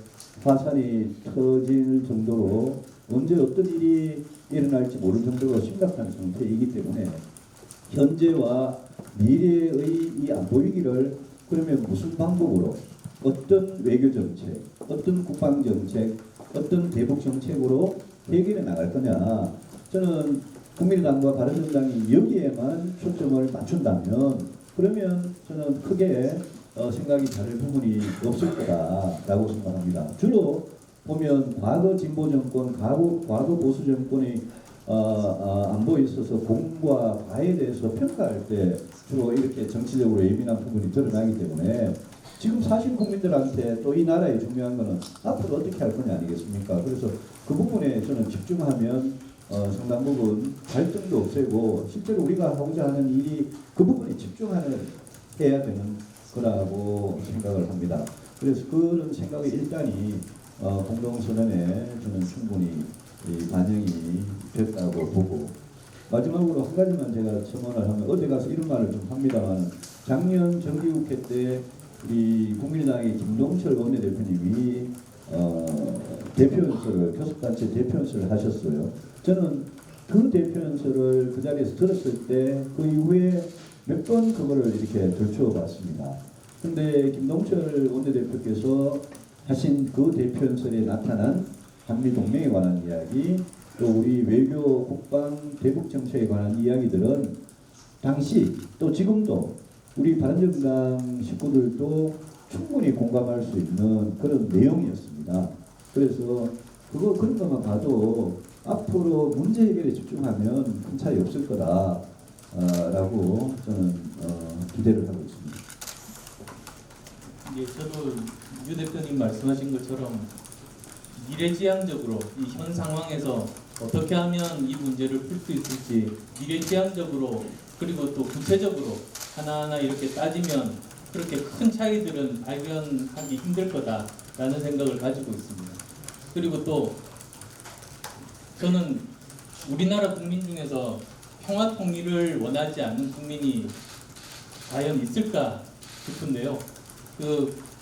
화산이 터질 정도로, 언제 어떤 일이 일어날지 모를 정도로 심각한 상태이기 때문에 현재와 미래의 이 안보 위기를 그러면 무슨 방법으로, 어떤 외교 정책, 어떤 국방 정책, 어떤 대북 정책으로 해결해 나갈 거냐. 저는 국민의당과 바른정당이 여기에만 초점을 맞춘다면, 그러면 저는 크게 생각이 다를 부분이 없을 거다라고 생각합니다. 주로 보면 과거 진보 정권, 과거 보수 정권의 안보에 있어서 공과 과에 대해서 평가할 때 주로 이렇게 정치적으로 예민한 부분이 드러나기 때문에, 지금 사실 국민들한테 또 이 나라의 중요한 거는 앞으로 어떻게 할 거냐 아니겠습니까? 그래서 그 부분에 저는 집중하면 상당 부분 갈등도 없애고, 실제로 우리가 하고자 하는 일이 그 부분에 집중해야 되는 거라고 생각을 합니다. 그래서 그런 생각이 일단이 공동선언에 저는 충분히 반영이 됐다고 보고, 마지막으로 한 가지만 제가 첨언을 하면, 어제 가서 이런 말을 좀 합니다만, 작년 정기국회 때 우리 국민의당의 김동철 원내대표님이 대표연설을, 교섭단체 대표연설을 하셨어요. 저는 그 대표연설을 그 자리에서 들었을 때 그 이후에 몇 번 그거를 이렇게 들춰봤습니다. 근데 김동철 원내대표께서 하신 그 대표연설에 나타난 한미동맹에 관한 이야기, 또 우리 외교, 국방, 대북 정책에 관한 이야기들은 당시 또 지금도 우리 바른정당 식구들도 충분히 공감할 수 있는 그런 내용이었습니다. 그래서 그런 것만 봐도 앞으로 문제 해결에 집중하면 큰 차이 없을 거다라고 저는 기대를 하고 있습니다. 예, 저도 유 대표님 말씀하신 것처럼 미래지향적으로 이 현 상황에서 어떻게 하면 이 문제를 풀 수 있을지 미래지향적으로, 그리고 또 구체적으로 하나하나 이렇게 따지면 그렇게 큰 차이들은 발견하기 힘들 거다라는 생각을 가지고 있습니다. 그리고 또 저는 우리나라 국민 중에서 평화 통일을 원하지 않는 국민이 과연 있을까 싶은데요.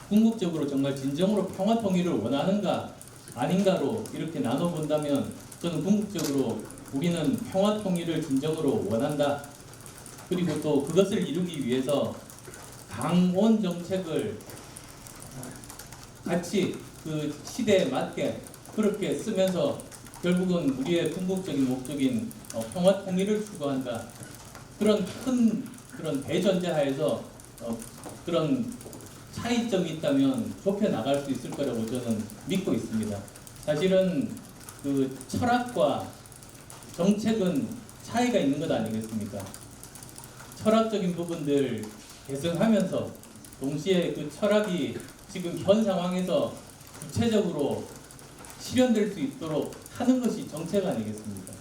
궁극적으로 정말 진정으로 평화 통일을 원하는가 아닌가로 이렇게 나눠본다면, 저는 궁극적으로 우리는 평화 통일을 진정으로 원한다. 그리고 또 그것을 이루기 위해서 강원 정책을 같이 그 시대에 맞게 그렇게 쓰면서 결국은 우리의 궁극적인 목적인 평화 통일을 추구한다. 그런 큰 그런 대전제하에서 그런 차이점이 있다면 좁혀 나갈 수 있을 거라고 저는 믿고 있습니다. 사실은 그 철학과 정책은 차이가 있는 것 아니겠습니까? 철학적인 부분들 개선하면서 동시에 그 철학이 지금 현 상황에서 구체적으로 실현될 수 있도록 하는 것이 정책 아니겠습니까?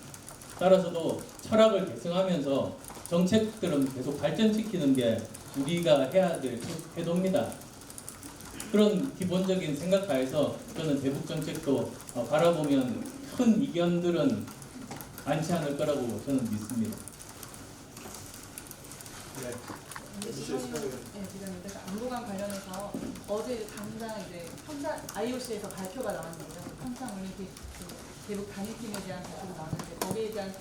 따라서도 철학을 개선하면서 정책들은 계속 발전시키는 게 우리가 해야 될 태도입니다. 그런 기본적인 생각 하에서 저는 대북 정책도 바라보면 큰 이견들은 많지 않을 거라고 저는 믿습니다. 그래서 안보관 관련해서 어제 당장 이제 평창 IOC에서 발표가 나왔는데요. 평창 올림픽 대북 단일팀에 대한 발표가 나왔는데, 거기에 대한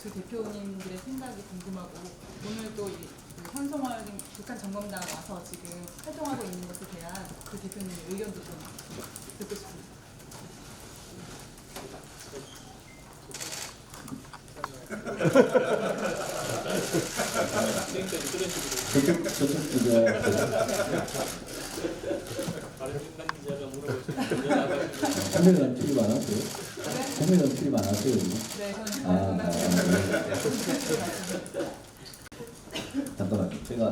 두 대표님들의 생각이 궁금하고, 오늘 또 현송월 북한 전범단 와서 지금 활동하고 있는 것에 대한 그 대표님의 의견도 좀 듣고 싶습니다. 저쪽 기자, 바른정당 기자가 물어보시는 국민의당 출입 안 하세요? 국민의당 출입 안 하세요? 지금? 네, 저는 잠깐만요. 제가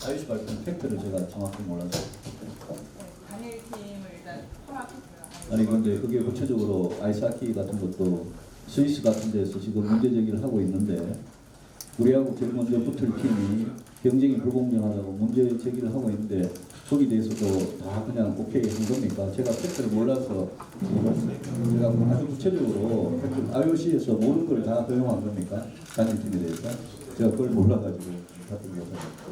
IOC 발표는 팩트를 제가 정확히 몰라서. 단일팀을 일단 허락했고요. 아니 근데 그게 구체적으로 아이스하키 같은 것도 스위스 같은 데서 지금 문제 제기를 하고 있는데 우리하고 제일 먼저 붙을 팀이 경쟁이 불공정하다고 문제 제기를 하고 있는데 거기에 대해서도 다 그냥 오케이 한 겁니까? 제가 팩트를 몰라서 제가 아주 구체적으로 IOC에서 모든 걸 다 허용한 겁니까? 단일팀에 대해서? 제가 그걸 몰라가지고 답변 못하겠습니다.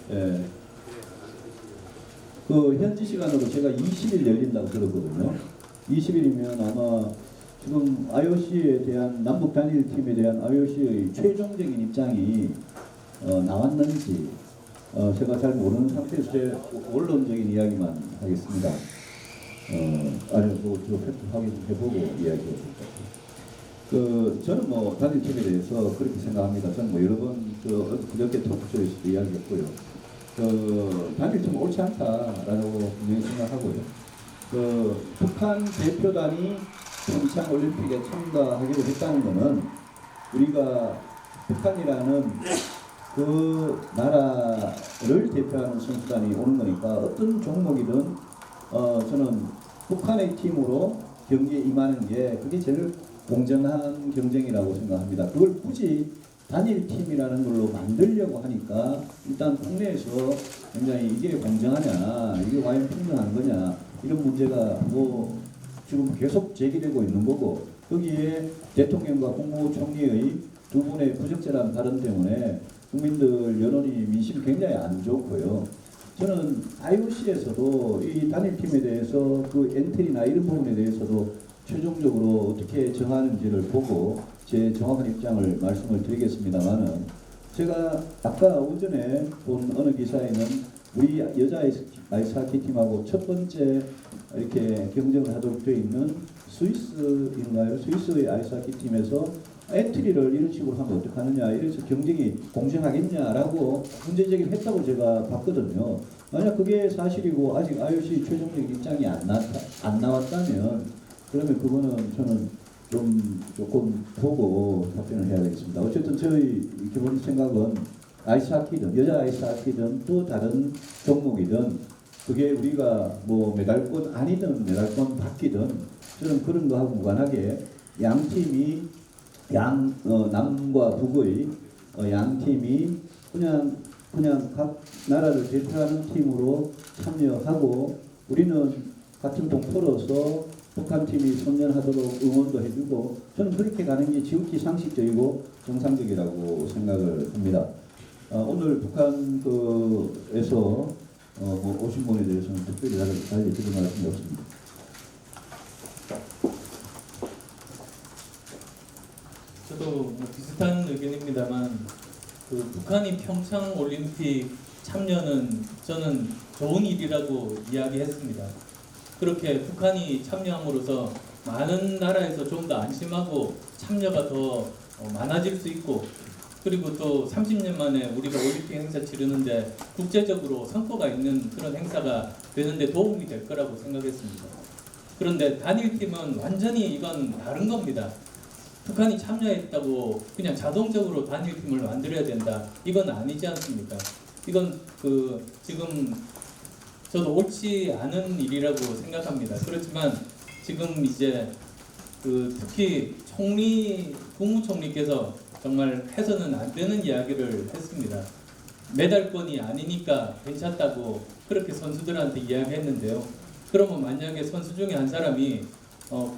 네. 그 현지 시간으로 제가 20일 열린다고 들었거든요. 20일이면 아마 지금 IOC에 대한 남북 단일팀에 대한 IOC의 최종적인 입장이 나왔는지 제가 잘 모르는 상태에서 제 원론적인 이야기만 하겠습니다. 아니요, 저 팩트 확인해보고 이야기해볼게요. 저는 뭐 단일팀에 대해서 그렇게 생각합니다. 저는 뭐 여러 번 그저께 토크쇼에서도 이야기했고요. 단일팀은 옳지 않다라고 분명히 생각하고요. 북한 대표단이 평창 올림픽에 참가하기로 했다는 것은 우리가 북한이라는 그 나라를 대표하는 선수단이 오는 거니까 어떤 종목이든 저는 북한의 팀으로 경기에 임하는 게 그게 제일 공정한 경쟁이라고 생각합니다. 그걸 굳이 단일팀이라는 걸로 만들려고 하니까 일단 국내에서 굉장히 이게 공정하냐, 이게 과연 평등한 거냐 이런 문제가 뭐 지금 계속 제기되고 있는 거고 거기에 대통령과 국무총리의 두 분의 부적절한 발언 때문에 국민들 여론이 민심이 굉장히 안 좋고요. 저는 IOC에서도 이 단일팀에 대해서 그 엔트리나 이런 부분에 대해서도 최종적으로 어떻게 정하는지를 보고 제 정확한 입장을 말씀을 드리겠습니다만은 제가 아까 오전에 본 어느 기사에는 우리 여자 아이스하키 팀하고 첫 번째 이렇게 경쟁을 하도록 되어 있는 스위스인가요? 스위스의 아이스하키 팀에서 엔트리를 이런 식으로 하면 어떡하느냐, 이래서 경쟁이 공정하겠냐라고 문제 제기를 했다고 제가 봤거든요. 만약 그게 사실이고 아직 IOC 최종적인 입장이 안 나왔다면 그러면 그거는 저는 조금 보고 답변을 해야 되겠습니다. 어쨌든 저희 기본 생각은 아이스하키든 여자 아이스하키든 또 다른 종목이든 그게 우리가 뭐 메달권 아니든 메달권 받기든 저는 그런 거하고 무관하게 양 팀이 남과 북의 양 팀이 그냥 각 나라를 대표하는 팀으로 참여하고 우리는 같은 동포로서 북한 팀이 선전하도록 응원도 해주고 저는 그렇게 가는 게 지극히 상식적이고 정상적이라고 생각을 합니다. 오늘 북한에서 오신 분에 대해서는 특별히 알려드릴 말씀이 없습니다. 저도 뭐 비슷한 의견입니다만 북한이 평창 올림픽 참여는 저는 좋은 일이라고 이야기했습니다. 그렇게 북한이 참여함으로써 많은 나라에서 좀 더 안심하고 참여가 더 많아질 수 있고 그리고 또 30년 만에 우리가 올림픽 행사 치르는데 국제적으로 성과가 있는 그런 행사가 되는데 도움이 될 거라고 생각했습니다. 그런데 단일팀은 완전히 이건 다른 겁니다. 북한이 참여했다고 그냥 자동적으로 단일팀을 만들어야 된다. 이건 아니지 않습니까? 이건 지금 저도 옳지 않은 일이라고 생각합니다. 그렇지만 지금 이제 특히 국무총리께서 정말 해서는 안 되는 이야기를 했습니다. 메달권이 아니니까 괜찮다고 그렇게 선수들한테 이야기했는데요. 그러면 만약에 선수 중에 한 사람이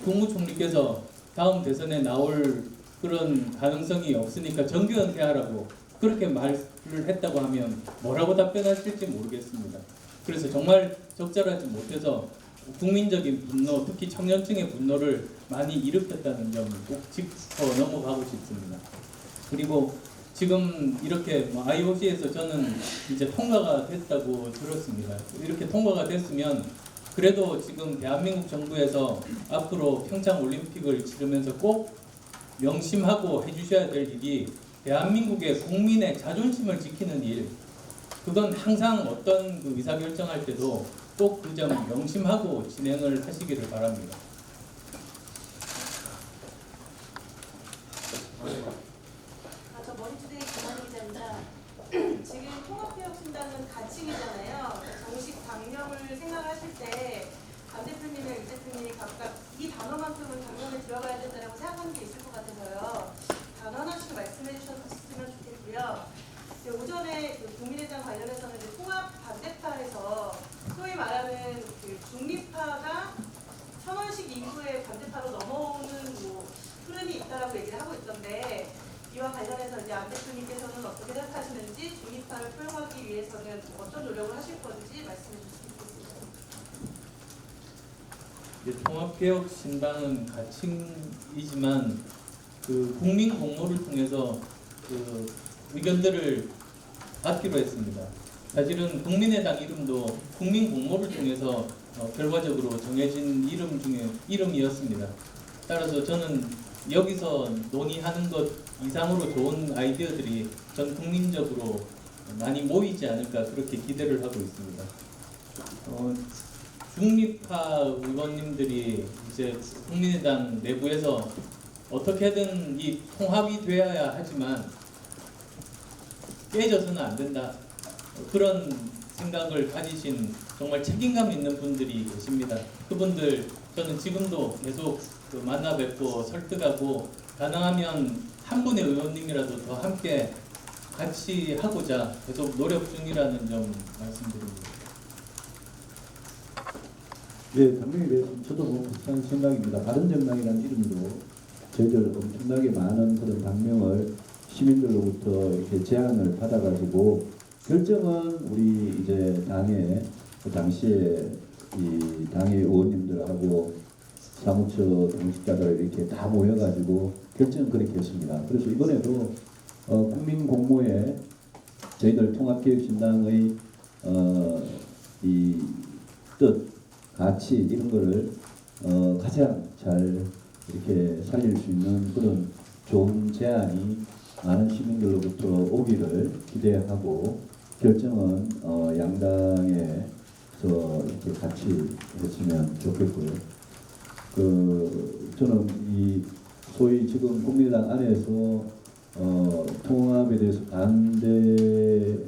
국무총리께서 다음 대선에 나올 그런 가능성이 없으니까 정규 은퇴하라고 그렇게 말을 했다고 하면 뭐라고 답변하실지 모르겠습니다. 그래서 정말 적절하지 못해서 국민적인 분노, 특히 청년층의 분노를 많이 일으켰다는 점 꼭 짚고 넘어가고 싶습니다. 그리고 지금 이렇게 IOC에서 저는 이제 통과가 됐다고 들었습니다. 이렇게 통과가 됐으면 그래도 지금 대한민국 정부에서 앞으로 평창 올림픽을 치르면서 꼭 명심하고 해주셔야 될 일이 대한민국의 국민의 자존심을 지키는 일. 그건 항상 어떤 의사결정할 때도 꼭 그 점 명심하고 진행을 하시기를 바랍니다. 저 머리투데이 김한희 기자입니다. 지금 통합개혁신당은 가칭이잖아요. 정식 당명을 생각하실 때 안 대표님이랑 이 대표님이 각각 이 단어만큼은 당명에 들어가야 된다고 생각하는 어떤 노력을 하실 건지 말씀해 주시면 좋겠습니다. 통합개혁신당은 가칭이지만 그 국민 공모를 통해서 그 의견들을 받기로 했습니다. 사실은 국민의당 이름도 국민 공모를 통해서 결과적으로 정해진 이름 중에 이름이었습니다. 따라서 저는 여기서 논의하는 것 이상으로 좋은 아이디어들이 전 국민적으로 많이 모이지 않을까 그렇게 기대를 하고 있습니다. 중립파 의원님들이 이제 국민의당 내부에서 어떻게든 이 통합이 되어야 하지만 깨져서는 안 된다. 그런 생각을 가지신 정말 책임감 있는 분들이 계십니다. 그분들 저는 지금도 계속 만나 뵙고 설득하고 가능하면 한 분의 의원님이라도 더 함께 같이 하고자 계속 노력 중이라는 점 말씀드립니다. 네, 당연히 그렇습니다. 저도 뭐 비슷한 생각입니다. 바른정당이라는 이름도 저희들 엄청나게 많은 그런 당명을 시민들로부터 이렇게 제안을 받아가지고 결정은 우리 이제 당의 그 당시에 이 당의 의원님들하고 사무처 당직자들 이렇게 다 모여가지고 결정을 그렇게 했습니다. 그래서 이번에도 국민 공모에 저희들 통합개혁신당의 이 뜻, 가치 이런 거를 가장 잘 이렇게 살릴 수 있는 그런 좋은 제안이 많은 시민들로부터 오기를 기대하고 결정은 양당에서 이렇게 같이 했으면 좋겠고요. 저는 이 소위 지금 국민의당 안에서 통합에 대해서 반대하거나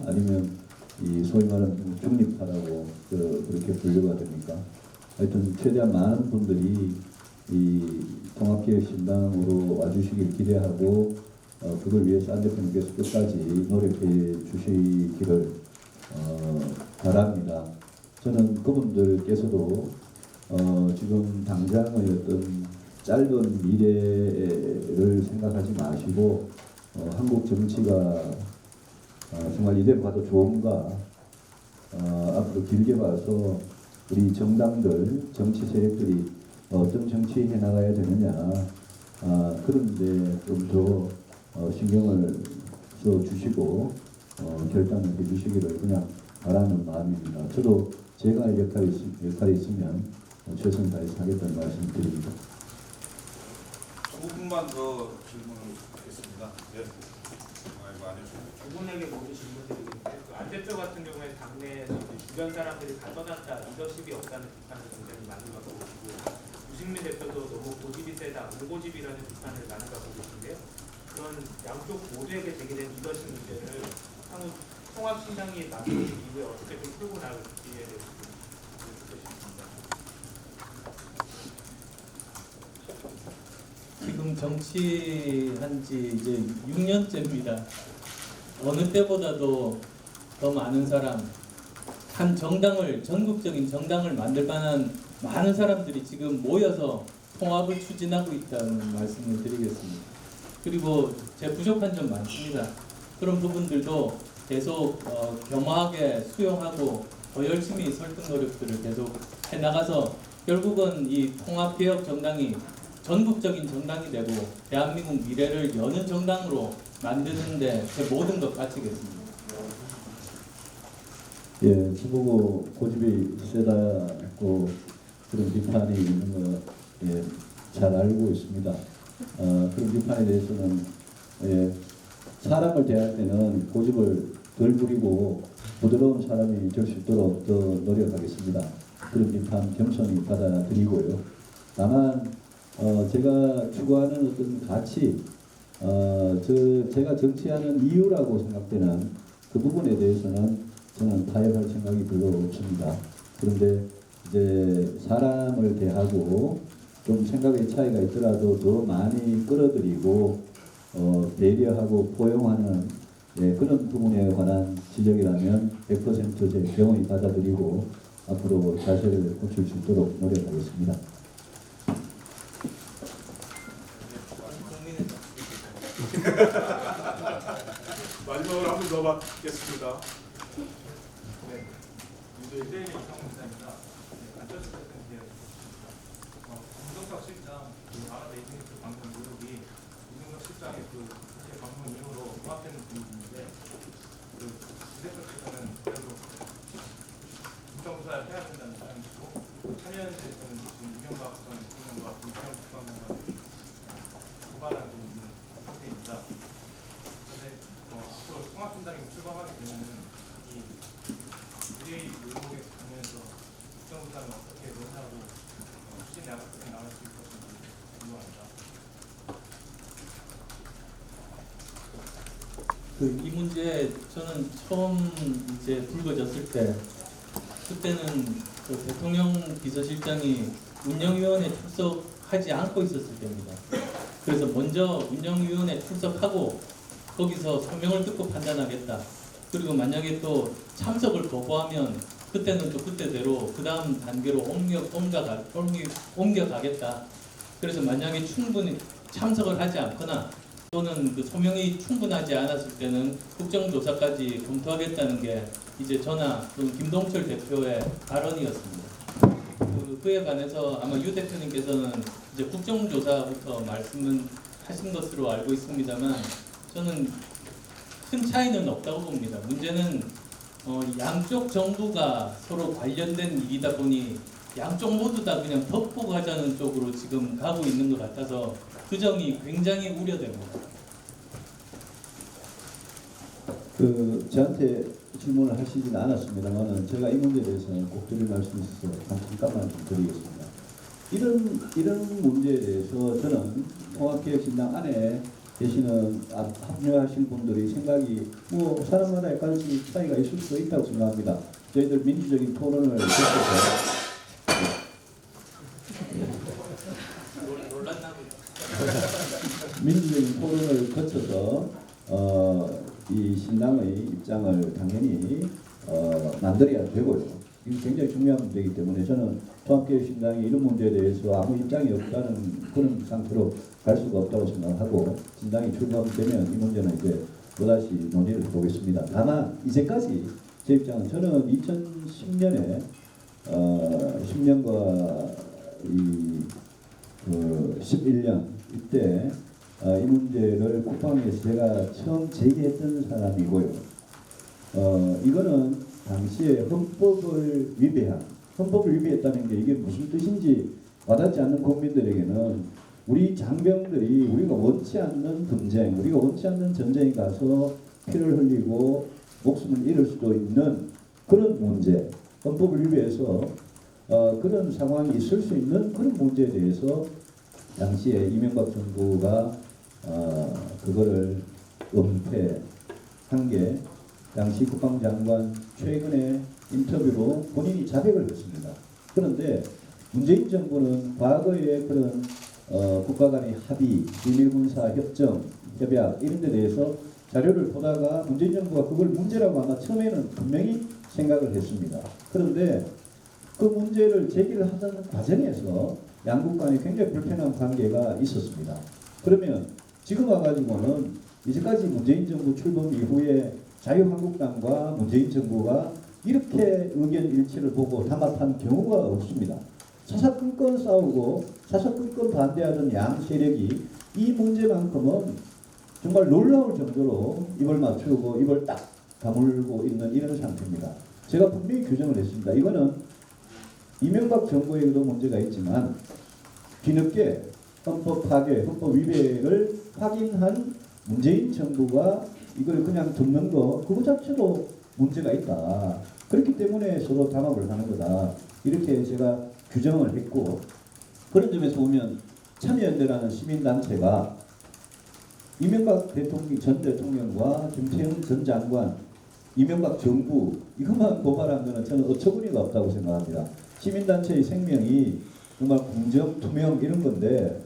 아니면 이 소위 말하는 중립파라고 그렇게 분류가 됩니까? 하여튼 최대한 많은 분들이 이 통합개혁신당으로 와주시길 기대하고 그걸 위해서 안 대표님께서 끝까지 노력해 주시기를 바랍니다. 저는 그분들께서도 지금 당장의 어떤 짧은 미래를 생각하지 마시고 한국 정치가 정말 이대로 가도 좋은가 앞으로 길게 봐서 우리 정당들, 정치 세력들이 어떤 정치 해나가야 되느냐 그런데 좀 더 신경을 써주시고 결단을 해주시기를 그냥 바라는 마음입니다. 저도 제가 할 역할이 있으면 최선을 다해서 하겠다는 말씀 드립니다. 5분만 더 질문을 하겠습니다. 네. 두 분에게 모두 질문드리겠는데 안 대표 같은 경우에 당내에서 주변 사람들이 다 떠났다, 리더십이 없다는 비판을 굉장히 많이 받고 계시고 유승민 대표도 너무 고집이 세다, 무고집이라는 비판을 많이 받고 계신데요. 그런 양쪽 모두에게 제기된 리더십 문제를 향후 통합신당이 만들어진 이후에 어떻게 좀 풀고 나갈지에 대해서 좀 듣고 싶습니다. 지금 정치한 지 이제 6년째입니다. 어느 때보다도 더 많은 사람, 한 정당을, 전국적인 정당을 만들 만한 많은 사람들이 지금 모여서 통합을 추진하고 있다는 말씀을 드리겠습니다. 그리고 제 부족한 점 많습니다. 그런 부분들도 계속 겸허하게 수용하고 더 열심히 설득 노력들을 계속 해나가서 결국은 이 통합개혁 정당이 전국적인 정당이 되고 대한민국 미래를 여는 정당으로 만드는데 제 모든 것 바치겠습니다. 예, 저보고 고집이 세다고 그런 비판이 있는 거 예, 잘 알고 있습니다. 그런 비판에 대해서는 예, 사람을 대할 때는 고집을 덜 부리고 부드러운 사람이 될 수 있도록 더 노력하겠습니다. 그런 비판 겸손히 받아들이고요. 다만 제가 추구하는 어떤 가치, 제가 정치하는 이유라고 생각되는 그 부분에 대해서는 저는 타협할 생각이 별로 없습니다. 그런데 이제 사람을 대하고 좀 생각의 차이가 있더라도 더 많이 끌어들이고 배려하고 포용하는 그런 부분에 관한 지적이라면 100% 제 경험이 받아들이고 앞으로 자세를 고칠 수 있도록 노력하겠습니다. 마지막으로 한번 물어봤겠습니다. 네. 문재인 이상훈입니다. 안철수 대표님, 이준석 실장 아랍에이징리스 방문 노력이 이준석 실장의 사실 방문 이후로 통합되는 분위기인데 대표께서는 그래도 국정조사를 해야 된다는 입장이시고 참여연대에서는 지금 이명박 전 대통령과 김태형 국방장관이 고발하고 있는 상태입니다. 그런데 앞으로 통합진당이 출범하게 되면은 이 의뢰의 의혹에 관련해서 국정조사는 어떻게 논의하고 추진 야각들이 나올 수 있을 것인지 궁금합니다. 이 문제 저는 처음 이제 불거졌을 때 그때는 그 대통령 비서실장이 운영위원회 출석하지 않고 있었을 때입니다. 그래서 먼저 운영위원회 출석하고 거기서 설명을 듣고 판단하겠다. 그리고 만약에 또 참석을 거부하면 그때는 또 그때대로 그 다음 단계로 옮겨가겠다. 그래서 만약에 충분히 참석을 하지 않거나 또는 그 소명이 충분하지 않았을 때는 국정조사까지 검토하겠다는 게 이제 저나 또는 김동철 대표의 발언이었습니다. 그에 관해서 아마 유 대표님께서는 이제 국정조사부터 말씀은 하신 것으로 알고 있습니다만 저는 큰 차이는 없다고 봅니다. 문제는 양쪽 정부가 서로 관련된 일이다 보니 양쪽 모두 다 그냥 덮고가자는 쪽으로 지금 가고 있는 것 같아서 그 점이 굉장히 우려됩니다. 저한테 질문을 하시지는 않았습니다만은 제가 이 문제에 대해서는 꼭 드릴 말씀이 있어서 잠깐만 좀 드리겠습니다. 이런 문제에 대해서 저는 통합개혁신당 안에 계시는 합류하신 분들이 생각이 뭐 사람마다 약간씩 차이가 있을 수 있다고 생각합니다. 저희들 민주적인 토론을 거쳐서 민주적인 토론을 거쳐서 이 신당의 입장을 당연히 만들어야 되고요. 이게 굉장히 중요한 문제이기 때문에 저는 통합개혁신당이 이런 문제에 대해서 아무 입장이 없다는 그런 상태로 갈 수가 없다고 생각하고 신당이 출범되면 이 문제는 이제 또다시 논의를 해보겠습니다. 다만 이제까지 제 입장은 저는 2010년에 10년과 11년 이때 이 문제를 국방위에서 제가 처음 제기했던 사람이고요. 이거는 당시에 헌법을 위배했다는 게 이게 무슨 뜻인지 와닿지 않는 국민들에게는 우리 장병들이 우리가 원치 않는 분쟁, 우리가 원치 않는 전쟁에 가서 피를 흘리고 목숨을 잃을 수도 있는 그런 문제, 헌법을 위배해서 그런 상황이 있을 수 있는 그런 문제에 대해서 당시에 이명박 정부가 그거를 은폐한 게 당시 국방장관 최근에 인터뷰로 본인이 자백을 했습니다. 그런데 문재인 정부는 과거에 그런 국가 간의 합의, 비밀군사 협정, 협약 이런 데 대해서 자료를 보다가 문재인 정부가 그걸 문제라고 아마 처음에는 분명히 생각을 했습니다. 그런데 그 문제를 제기를 하던 과정에서 양국 간에 굉장히 불편한 관계가 있었습니다. 그러면 지금 와가지고는 이제까지 문재인 정부 출범 이후에 자유한국당과 문재인 정부가 이렇게 의견 일치를 보고 담합한 경우가 없습니다. 사사건건 싸우고 사사건건 반대하던 양 세력이 이 문제만큼은 정말 놀라울 정도로 입을 맞추고 입을 딱 다물고 있는 이런 상태입니다. 제가 분명히 규정을 했습니다. 이거는 이명박 정부에도 문제가 있지만 뒤늦게 헌법 파괴, 헌법 위배를 확인한 문재인 정부가 이걸 그냥 듣는 거 그거 자체로 문제가 있다. 그렇기 때문에 서로 담합을 하는 거다. 이렇게 제가 규정을 했고 그런 점에서 보면 참여연대라는 시민단체가 이명박 전 대통령과 김태형 전 장관, 이명박 정부 이것만 고발한 거는 저는 어처구니가 없다고 생각합니다. 시민단체의 생명이 정말 공정, 투명 이런 건데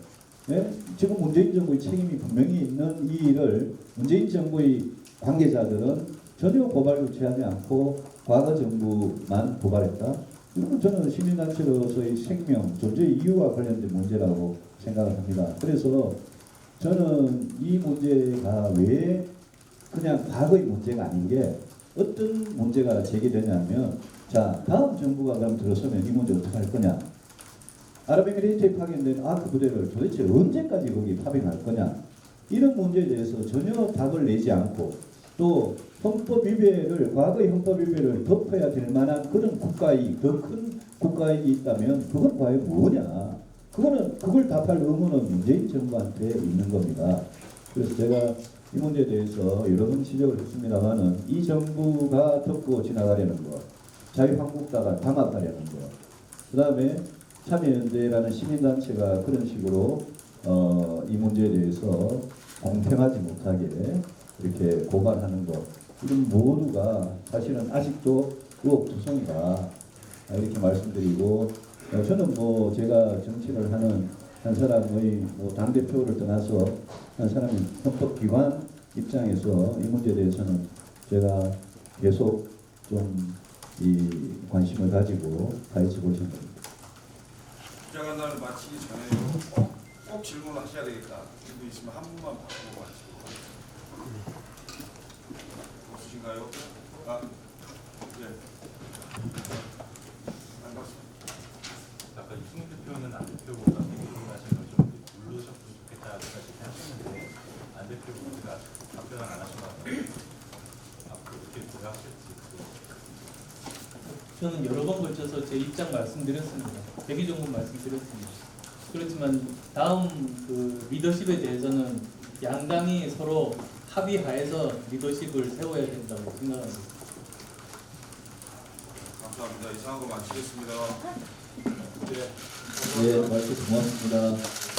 네? 지금 문재인 정부의 책임이 분명히 있는 이 일을 문재인 정부의 관계자들은 전혀 고발 조치하지 않고 과거 정부만 고발했다. 이건 저는 시민단체로서의 생명, 존재의 이유와 관련된 문제라고 생각을 합니다. 그래서 저는 이 문제가 왜 그냥 과거의 문제가 아닌 게 어떤 문제가 제기되냐면 자 다음 정부가 그럼 들어서면 이 문제 어떻게 할 거냐 아랍에미레이트에 파견된 아크 부대를 도대체 언제까지 거기 파병할 거냐 이런 문제에 대해서 전혀 답을 내지 않고 또 헌법 위배를 과거의 헌법 위배를 덮어야 될 만한 그런 국가이 더 큰 국가이익이 있다면 그건 과연 뭐냐 그걸 답할 의무는 문재인 정부한테 있는 겁니다. 그래서 제가 이 문제에 대해서 여러 번 지적을 했습니다만은 이 정부가 덮고 지나가려는 것 자유한국당과 담합하려는 것 그 다음에 참여연대라는 시민단체가 그런 식으로 이 문제에 대해서 공평하지 못하게 이렇게 고발하는 것 이런 모두가 사실은 아직도 의혹투성이다 이렇게 말씀드리고 저는 뭐 제가 정치를 하는 한 사람의 뭐 당대표를 떠나서 한 사람의 헌법기관 입장에서 이 문제에 대해서는 제가 계속 좀 이 관심을 가지고 가르쳐 볼 생각입니다. 주장한다는 마치기 전에요. 꼭 질문을 하셔야 되겠다. 질문 있으면 한 분만 바꾸고 마치고. 없으신가요? 아, 네. 반갑습니다. 아까 이승훈 대표는 안 대표보다 대표님하신 걸좀 물러셨으면 좋겠다 하셨는데 안 대표가 답변을 안 하신 것 같아요. 앞으로 어떻게 대답하실지. 저는 여러 번 걸쳐서 제 입장 말씀드렸습니다. 대기정부 말씀드렸습니다. 그렇지만 다음 그 리더십에 대해서는 양당이 서로 합의하에서 리더십을 세워야 된다고 생각합니다. 감사합니다. 이상한 거 마치겠습니다. 네, 말씀 고맙습니다.